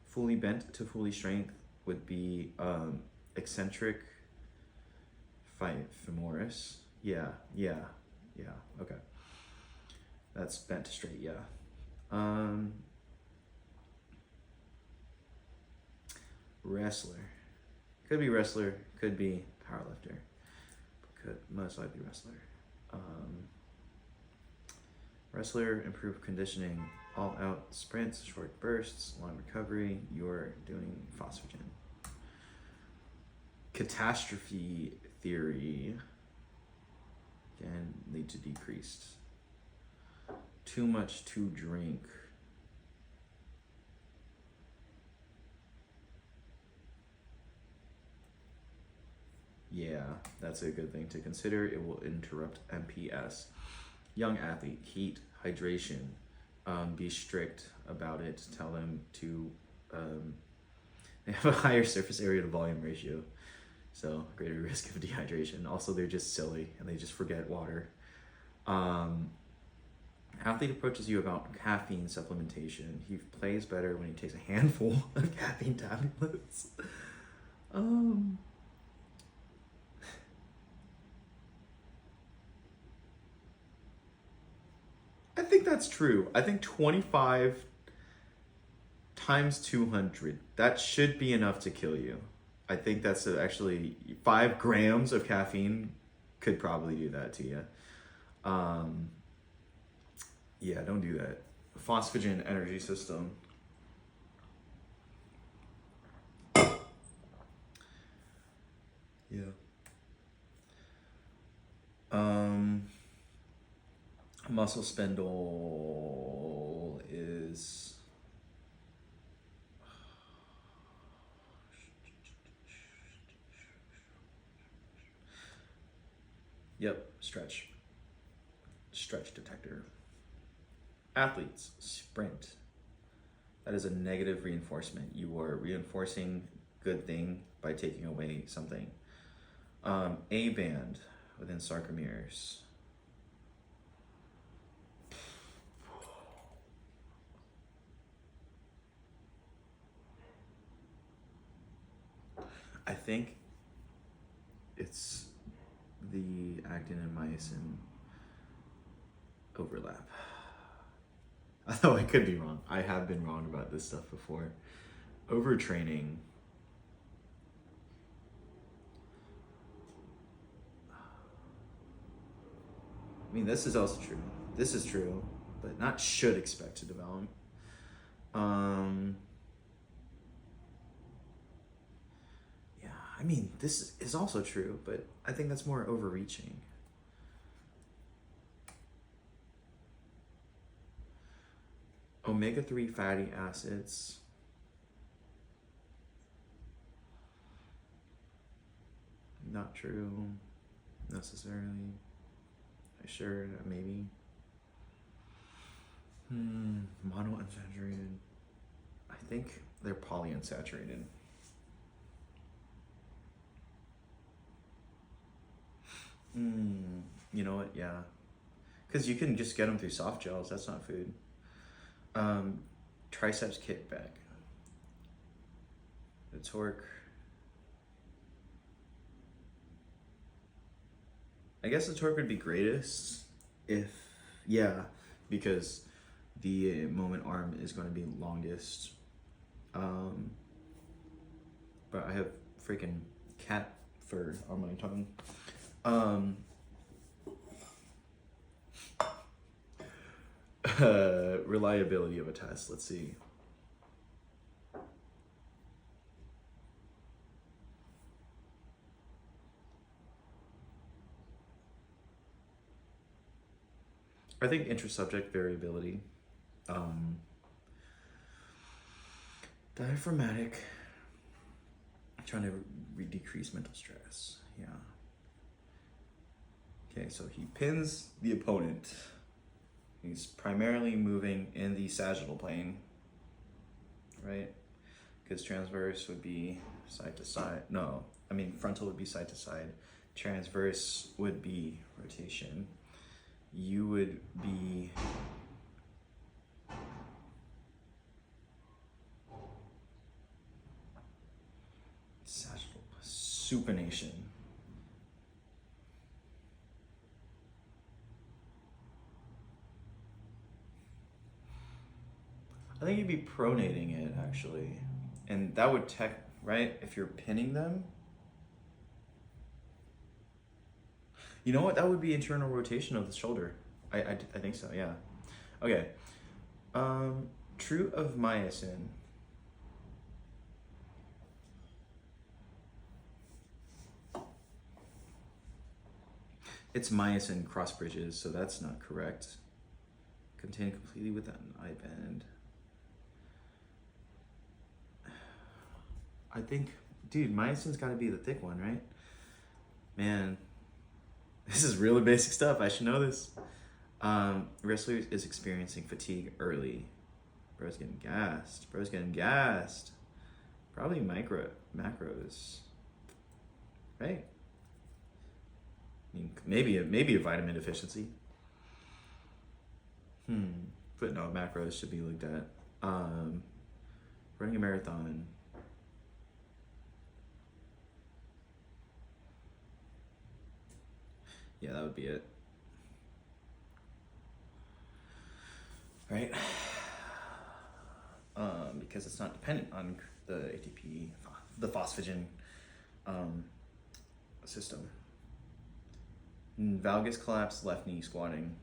Fully bent to fully strength would be eccentric femoris. Yeah, okay. That's bent to straight, yeah. Wrestler. Could be wrestler, could be powerlifter. Could most likely wrestler. Wrestler, improved conditioning, all out sprints, short bursts, long recovery, you're doing phosphagen. Catastrophe theory can lead to decreased. Too much to drink. Yeah, that's a good thing to consider. It will interrupt MPS. Young athlete, heat, hydration. Be strict about it. Tell them to, they have a higher surface area to volume ratio, so greater risk of dehydration. Also, they're just silly and they just forget water. Athlete approaches you about caffeine supplementation. He plays better when he takes a handful of caffeine tablets. I think that's true. I think 25 times 200, that should be enough to kill you. I think that's actually 5 grams of caffeine could probably do that to you. Yeah, don't do that. Phosphagen energy system. Yeah. Muscle spindle is stretch detector. Athletes sprint. That is a negative reinforcement. You are reinforcing good thing by taking away something. A band within sarcomeres. I think it's the actin and myosin overlap. Although I could be wrong. I have been wrong about this stuff before. Overtraining. I mean, this is also true. This is true, but not should expect to develop. Yeah, I mean, this is also true, but I think that's more overreaching. Omega-3 fatty acids. Not true, necessarily. Sure, maybe. Monounsaturated. I think they're polyunsaturated. You know what? Yeah. Because you can just get them through soft gels. That's not food. Triceps kickback. The torque. I guess the torque would be greatest if, because the moment arm is going to be longest. But I have freaking cat fur on my tongue. Reliability of a test, let's see. I think intrasubject variability. Diaphragmatic. Trying to decrease mental stress. Yeah. Okay, so he pins the opponent. He's primarily moving in the sagittal plane, right? Because transverse would be side to side. No, I mean frontal would be side to side. Transverse would be rotation. You would be sagittal supination. I think you'd be pronating it actually, and that would right if you're pinning them. You know what? That would be internal rotation of the shoulder. I think so, yeah. Okay. True of myosin. It's myosin cross bridges, so that's not correct. Contained completely without an eye band. I think, dude, myosin's got to be the thick one, right? Man, this is really basic stuff. I should know this. Wrestler is experiencing fatigue early. Bro's getting gassed. Probably macros, right? I mean, maybe a vitamin deficiency. But no, macros should be looked at. Running a marathon. Yeah, that would be it. Right? Because it's not dependent on the ATP, the phosphagen system. Valgus collapse, left knee squatting.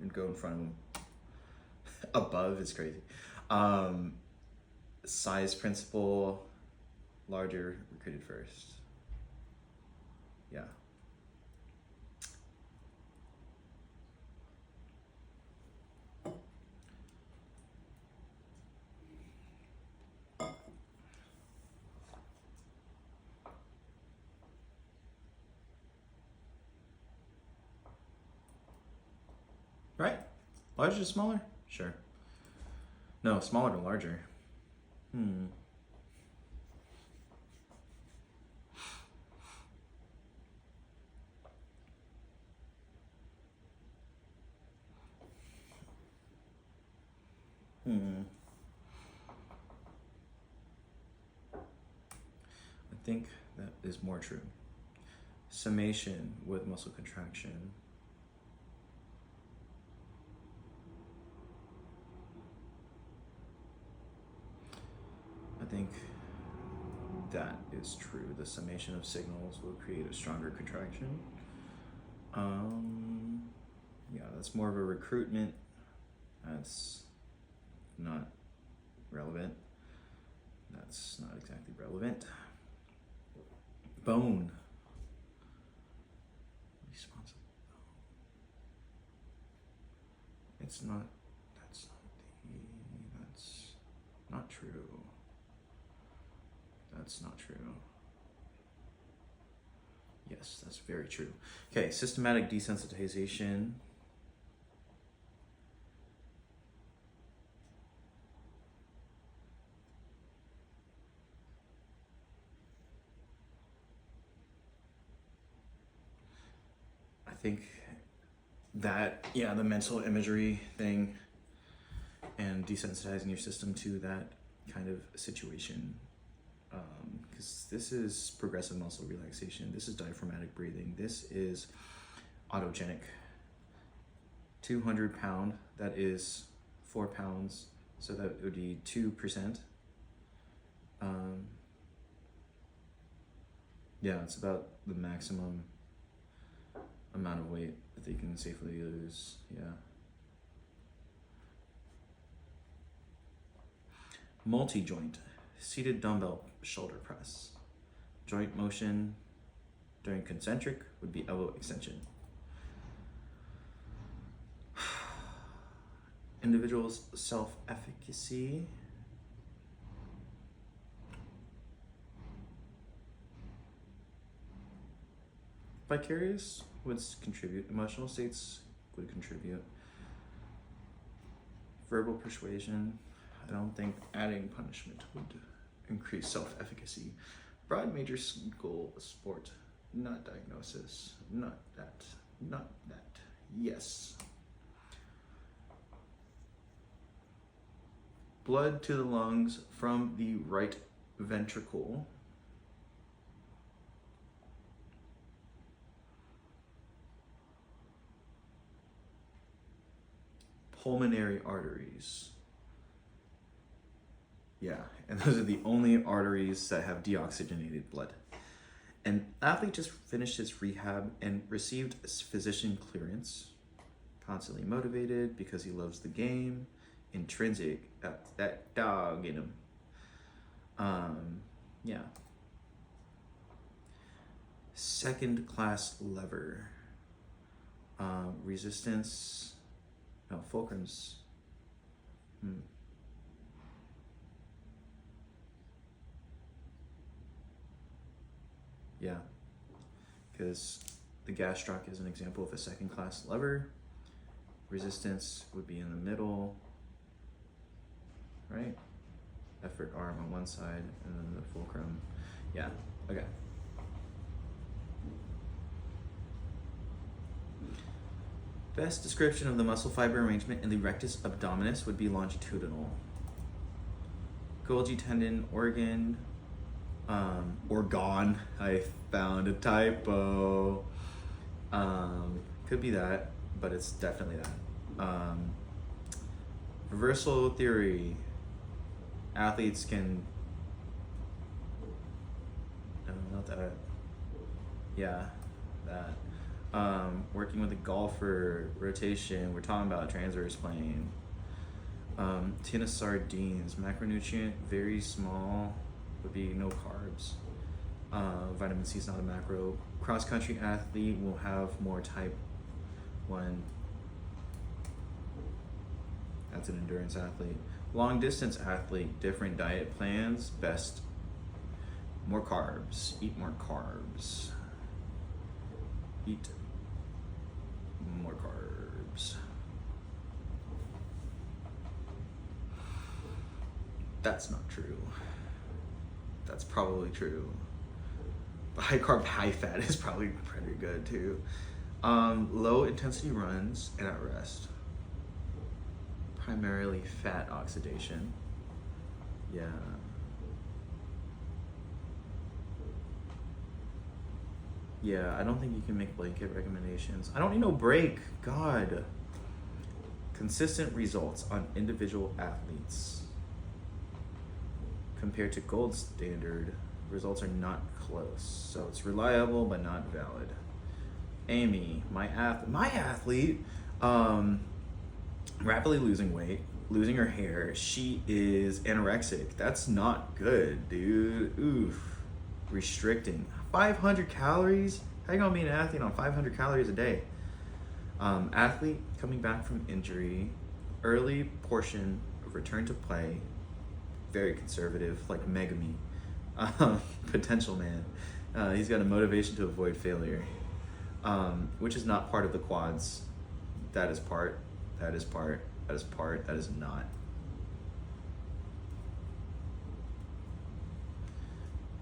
And go in front of him. Above is crazy. Size principle, larger, recruited first. Yeah. Right? Larger to smaller? Sure. No, smaller to larger. I think that is more true. Summation with muscle contraction. I think that is true. The summation of signals will create a stronger contraction. Yeah, that's more of a recruitment. That's not relevant. That's not exactly relevant. Bone. Responsible. It's not. That's not true. That's not true. Yes, that's very true. Okay, systematic desensitization. I think that, yeah, the mental imagery thing and desensitizing your system to that kind of situation. Because this is progressive muscle relaxation. This is diaphragmatic breathing. This is autogenic. 200 pound, that is 4 pounds. So that would be 2%. Yeah, it's about the maximum amount of weight that they can safely lose. Yeah. Multi-joint, seated dumbbell shoulder press. Joint motion during concentric would be elbow extension. Individual's self-efficacy. Vicarious would contribute. Emotional states would contribute. Verbal persuasion. I don't think adding punishment would increase self-efficacy. Broad major goal sport. Not diagnosis. Not that. Not that. Yes. Blood to the lungs from the right ventricle. Pulmonary arteries. Yeah, and those are the only arteries that have deoxygenated blood. An athlete just finished his rehab and received physician clearance. Constantly motivated because he loves the game. Intrinsic, that dog in him. Yeah. Second class lever. Resistance. No, fulcrums. Yeah, because the gastroc is an example of a second class lever. Resistance would be in the middle, right? Effort arm on one side, and then the fulcrum. Yeah, okay. Best description of the muscle fiber arrangement in the rectus abdominis would be longitudinal. Golgi tendon, organ, organ. I found a typo. Could be that, but it's definitely that. Reversal theory. Athletes can. No, not that. Yeah, that. Working with a golfer, rotation. We're talking about transverse plane. Tin of sardines, macronutrient, very small, would be no carbs. Vitamin C is not a macro. Cross-country athlete will have more type 1. That's an endurance athlete. Long-distance athlete, different diet plans, best more carbs. Eat more carbs. Eat more carbs. That's not true. That's probably true. But high carb, high fat is probably pretty good too. Low intensity runs and at rest. Primarily fat oxidation. Yeah. Yeah, I don't think you can make blanket recommendations. I don't need no break. God. Consistent results on individual athletes. Compared to gold standard, results are not close. So it's reliable but not valid. Amy, my athlete, rapidly losing weight, losing her hair. She is anorexic. That's not good, dude. Oof. Restricting. 500 calories? How you gonna be an athlete on 500 calories a day? Athlete coming back from injury, early portion of return to play, very conservative, like Megami. Potential man. He's got a motivation to avoid failure, which is not part of the quads. That is part, that is part, that is part, that is not.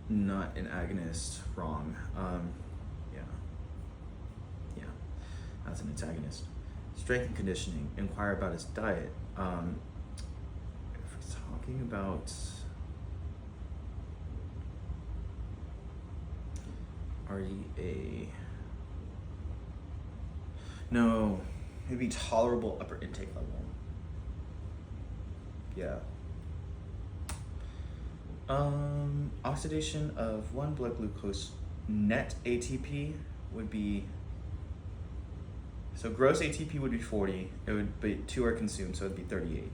Not an agonist, wrong. Yeah, that's an antagonist. Strength and conditioning, inquire about his diet. If we're talking about REA, no, maybe tolerable upper intake level. Yeah. Oxidation of 1 blood glucose net ATP would be, so gross ATP would be 40, it would be 2 are consumed, so it'd be 38.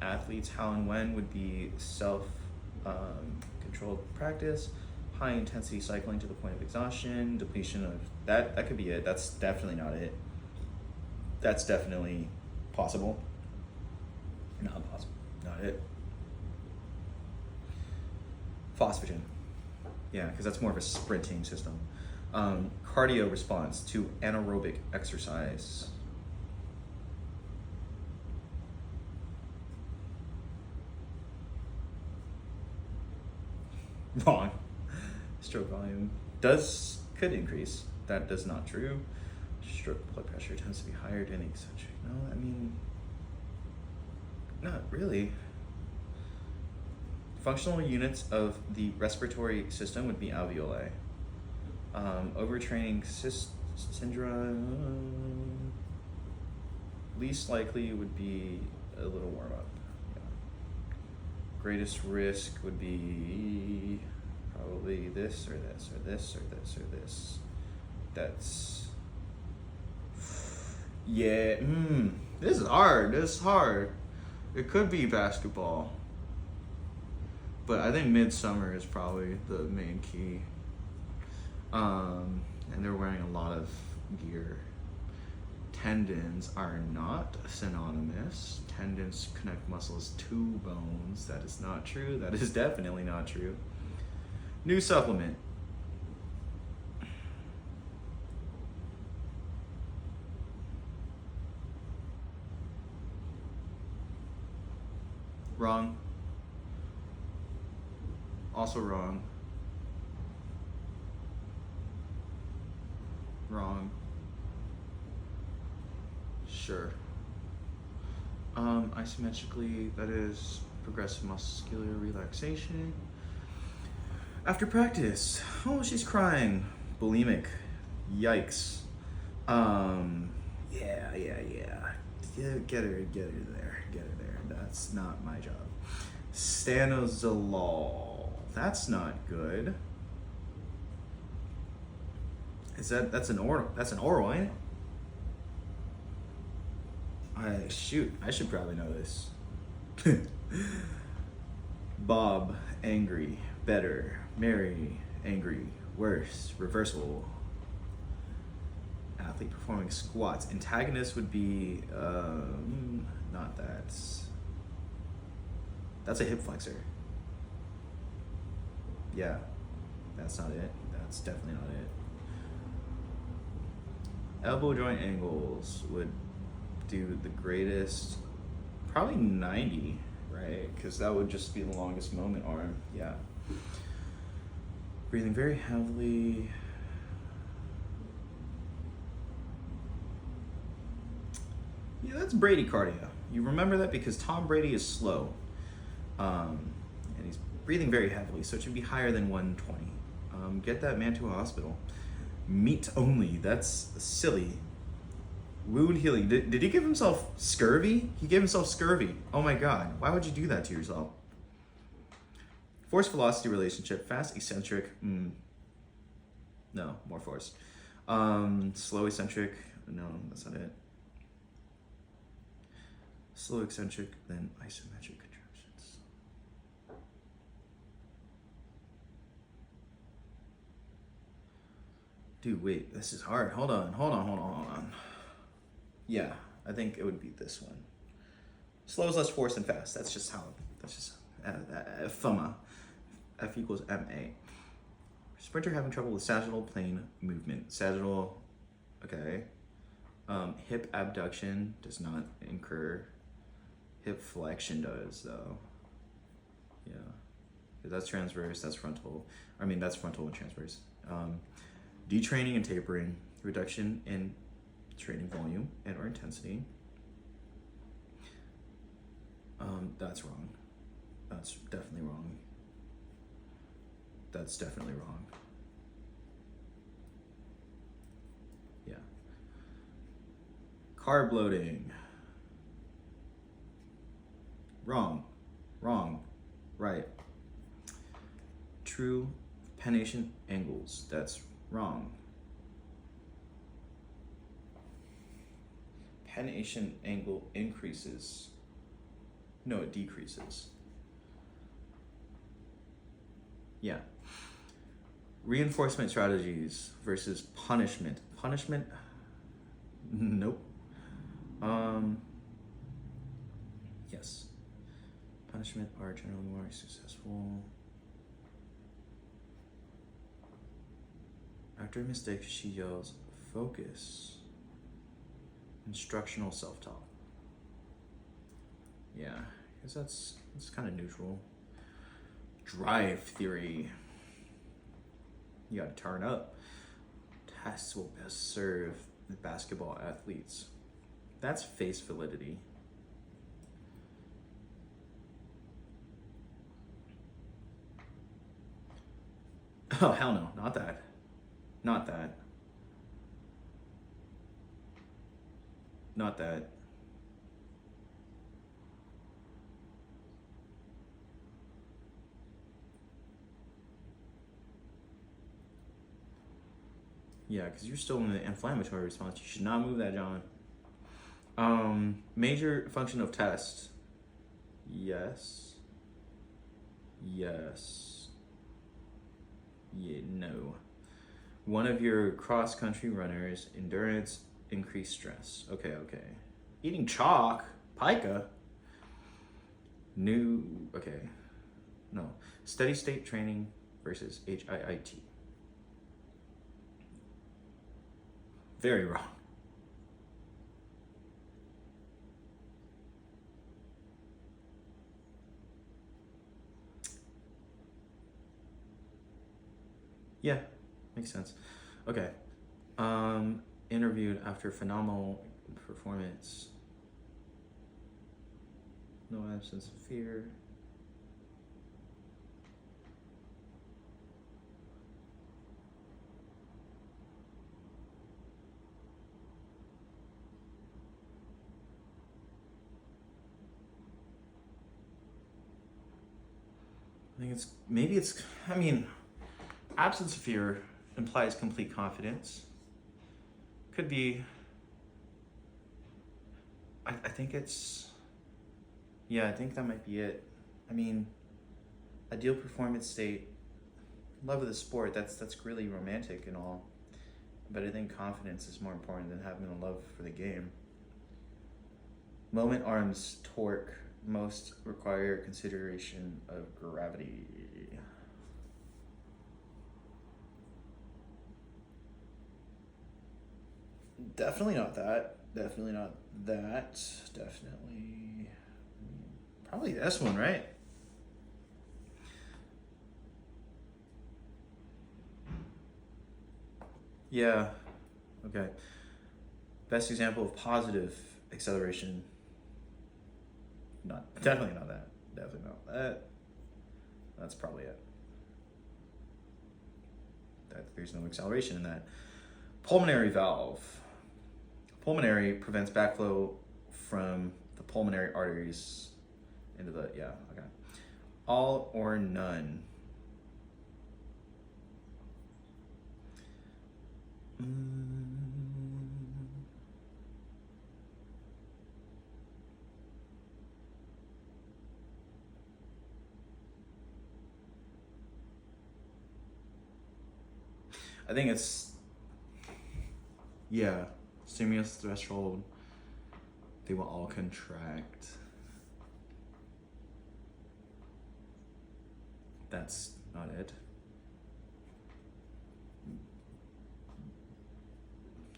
Athletes, how and when would be self-controlled practice, high intensity cycling to the point of exhaustion, depletion of, that could be it. That's definitely not it. That's definitely possible. Not possible, not it. Phosphagen, yeah, because that's more of a sprinting system. Cardio response to anaerobic exercise. Wrong. Stroke volume could increase. That does not true. Stroke blood pressure tends to be higher during the eccentric. No, I mean, not really. Functional units of the respiratory system would be alveoli. Overtraining syndrome, least likely would be a little warm up. Yeah. Greatest risk would be probably this or this or this or this or this. That's, yeah, this is hard, It could be basketball. But I think midsummer is probably the main key. And they're wearing a lot of gear. Tendons are not synonymous. Tendons connect muscles to bones. That is not true. That is definitely not true. New supplement. Wrong. Also wrong. Wrong. Sure. Isometrically, that is progressive muscular relaxation. After practice. Oh, she's crying. Bulimic. Yikes. Yeah. Get her there. That's not my job. Stanozolol. That's not good. That's an oral, ain't it? I should probably know this. Bob, angry, better, Mary, angry, worse, reversal. Athlete performing squats. Antagonist would be, not that. That's a hip flexor. Yeah, that's not it. That's definitely not it. Elbow joint angles would do the greatest, probably 90, right? Because that would just be the longest moment arm. Yeah. Breathing very heavily. Yeah, that's bradycardia. You remember that because Tom Brady is slow. And he's breathing very heavily, so it should be higher than 120. Get that man to a hospital. Meat only, that's silly. Wound healing, did he give himself scurvy? He gave himself scurvy. Oh my God, why would you do that to yourself? Force velocity relationship, fast eccentric, no, more force. Slow eccentric, no, that's not it. Slow eccentric, then isometric contractions. Dude, wait, this is hard. Hold on. Yeah, I think it would be this one. Slow is less force than fast. That's just FUMA. F equals MA. Sprinter having trouble with sagittal plane movement. Sagittal, okay. Hip abduction does not incur. Hip flexion does, though. Yeah. That's transverse, that's frontal. That's frontal and transverse. Detraining and tapering. Reduction in training volume and or intensity. That's wrong. That's definitely wrong. That's definitely wrong. Yeah. Carb loading. Wrong. Right. True pennation angles. That's wrong. Pennation angle increases. No, it decreases. Yeah. Reinforcement strategies versus punishment. Punishment? Nope. Yes. Punishment are generally more successful. After a mistake, she yells, focus. Instructional self-talk. Yeah, because that's kind of neutral. Drive theory. You gotta turn up. Tests will best serve the basketball athletes. That's face validity. Oh, hell no, not that. Not that. Not that. Yeah, because you're still in the inflammatory response. You should not move that, John. Major function of test. Yes. Yes. Yeah, no. One of your cross-country runners, endurance, increased stress. Okay. Eating chalk, pica. No. Steady state training versus HIIT. Very wrong. Yeah, makes sense. Okay. Interviewed after phenomenal performance. No absence of fear. I mean, absence of fear implies complete confidence. Could be, I think I think that might be it. I mean, ideal performance state, love of the sport, that's really romantic and all. But I think confidence is more important than having a love for the game. Moment arms torque most require consideration of gravity. Definitely not that. Definitely not that. Definitely. Probably this one, right? Yeah. Okay. Best example of positive acceleration. Definitely not that. Definitely not that. That's probably it. There's no acceleration in that. Pulmonary valve. Pulmonary prevents backflow from the pulmonary arteries into the, okay. All or none. I think it's, stimulus threshold, they will all contract. That's not it.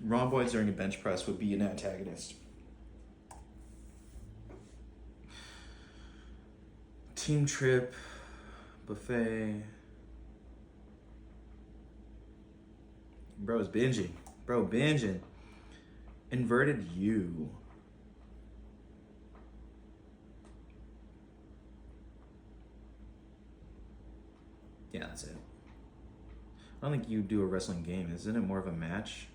Rhomboids during a bench press would be an antagonist. Team trip, buffet. Bro's binging. Bro, binging. Inverted U. Yeah, that's it. I don't think you do a wrestling game. Isn't it more of a match?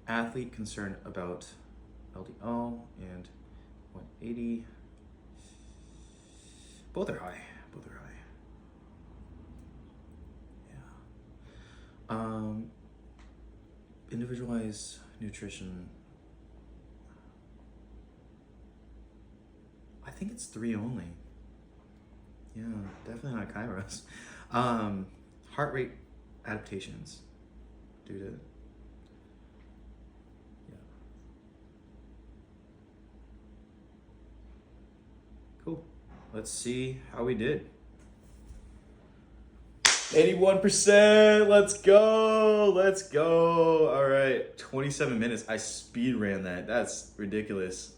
Athlete concerned about LDL and 180. Both are high. Yeah. Individualized nutrition. I think it's 3 only. Yeah, definitely not Kairos. Heart rate adaptations due to, Cool. Let's see how we did. 81%, let's go. All right, 27 minutes, I speed ran that. That's ridiculous.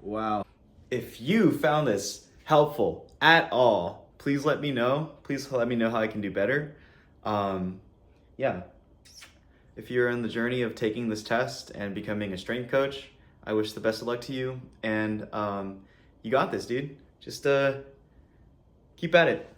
Wow. If you found this helpful at all, please let me know. Please let me know how I can do better. If you're in the journey of taking this test and becoming a strength coach, I wish the best of luck to you. And you got this, dude. Just keep at it.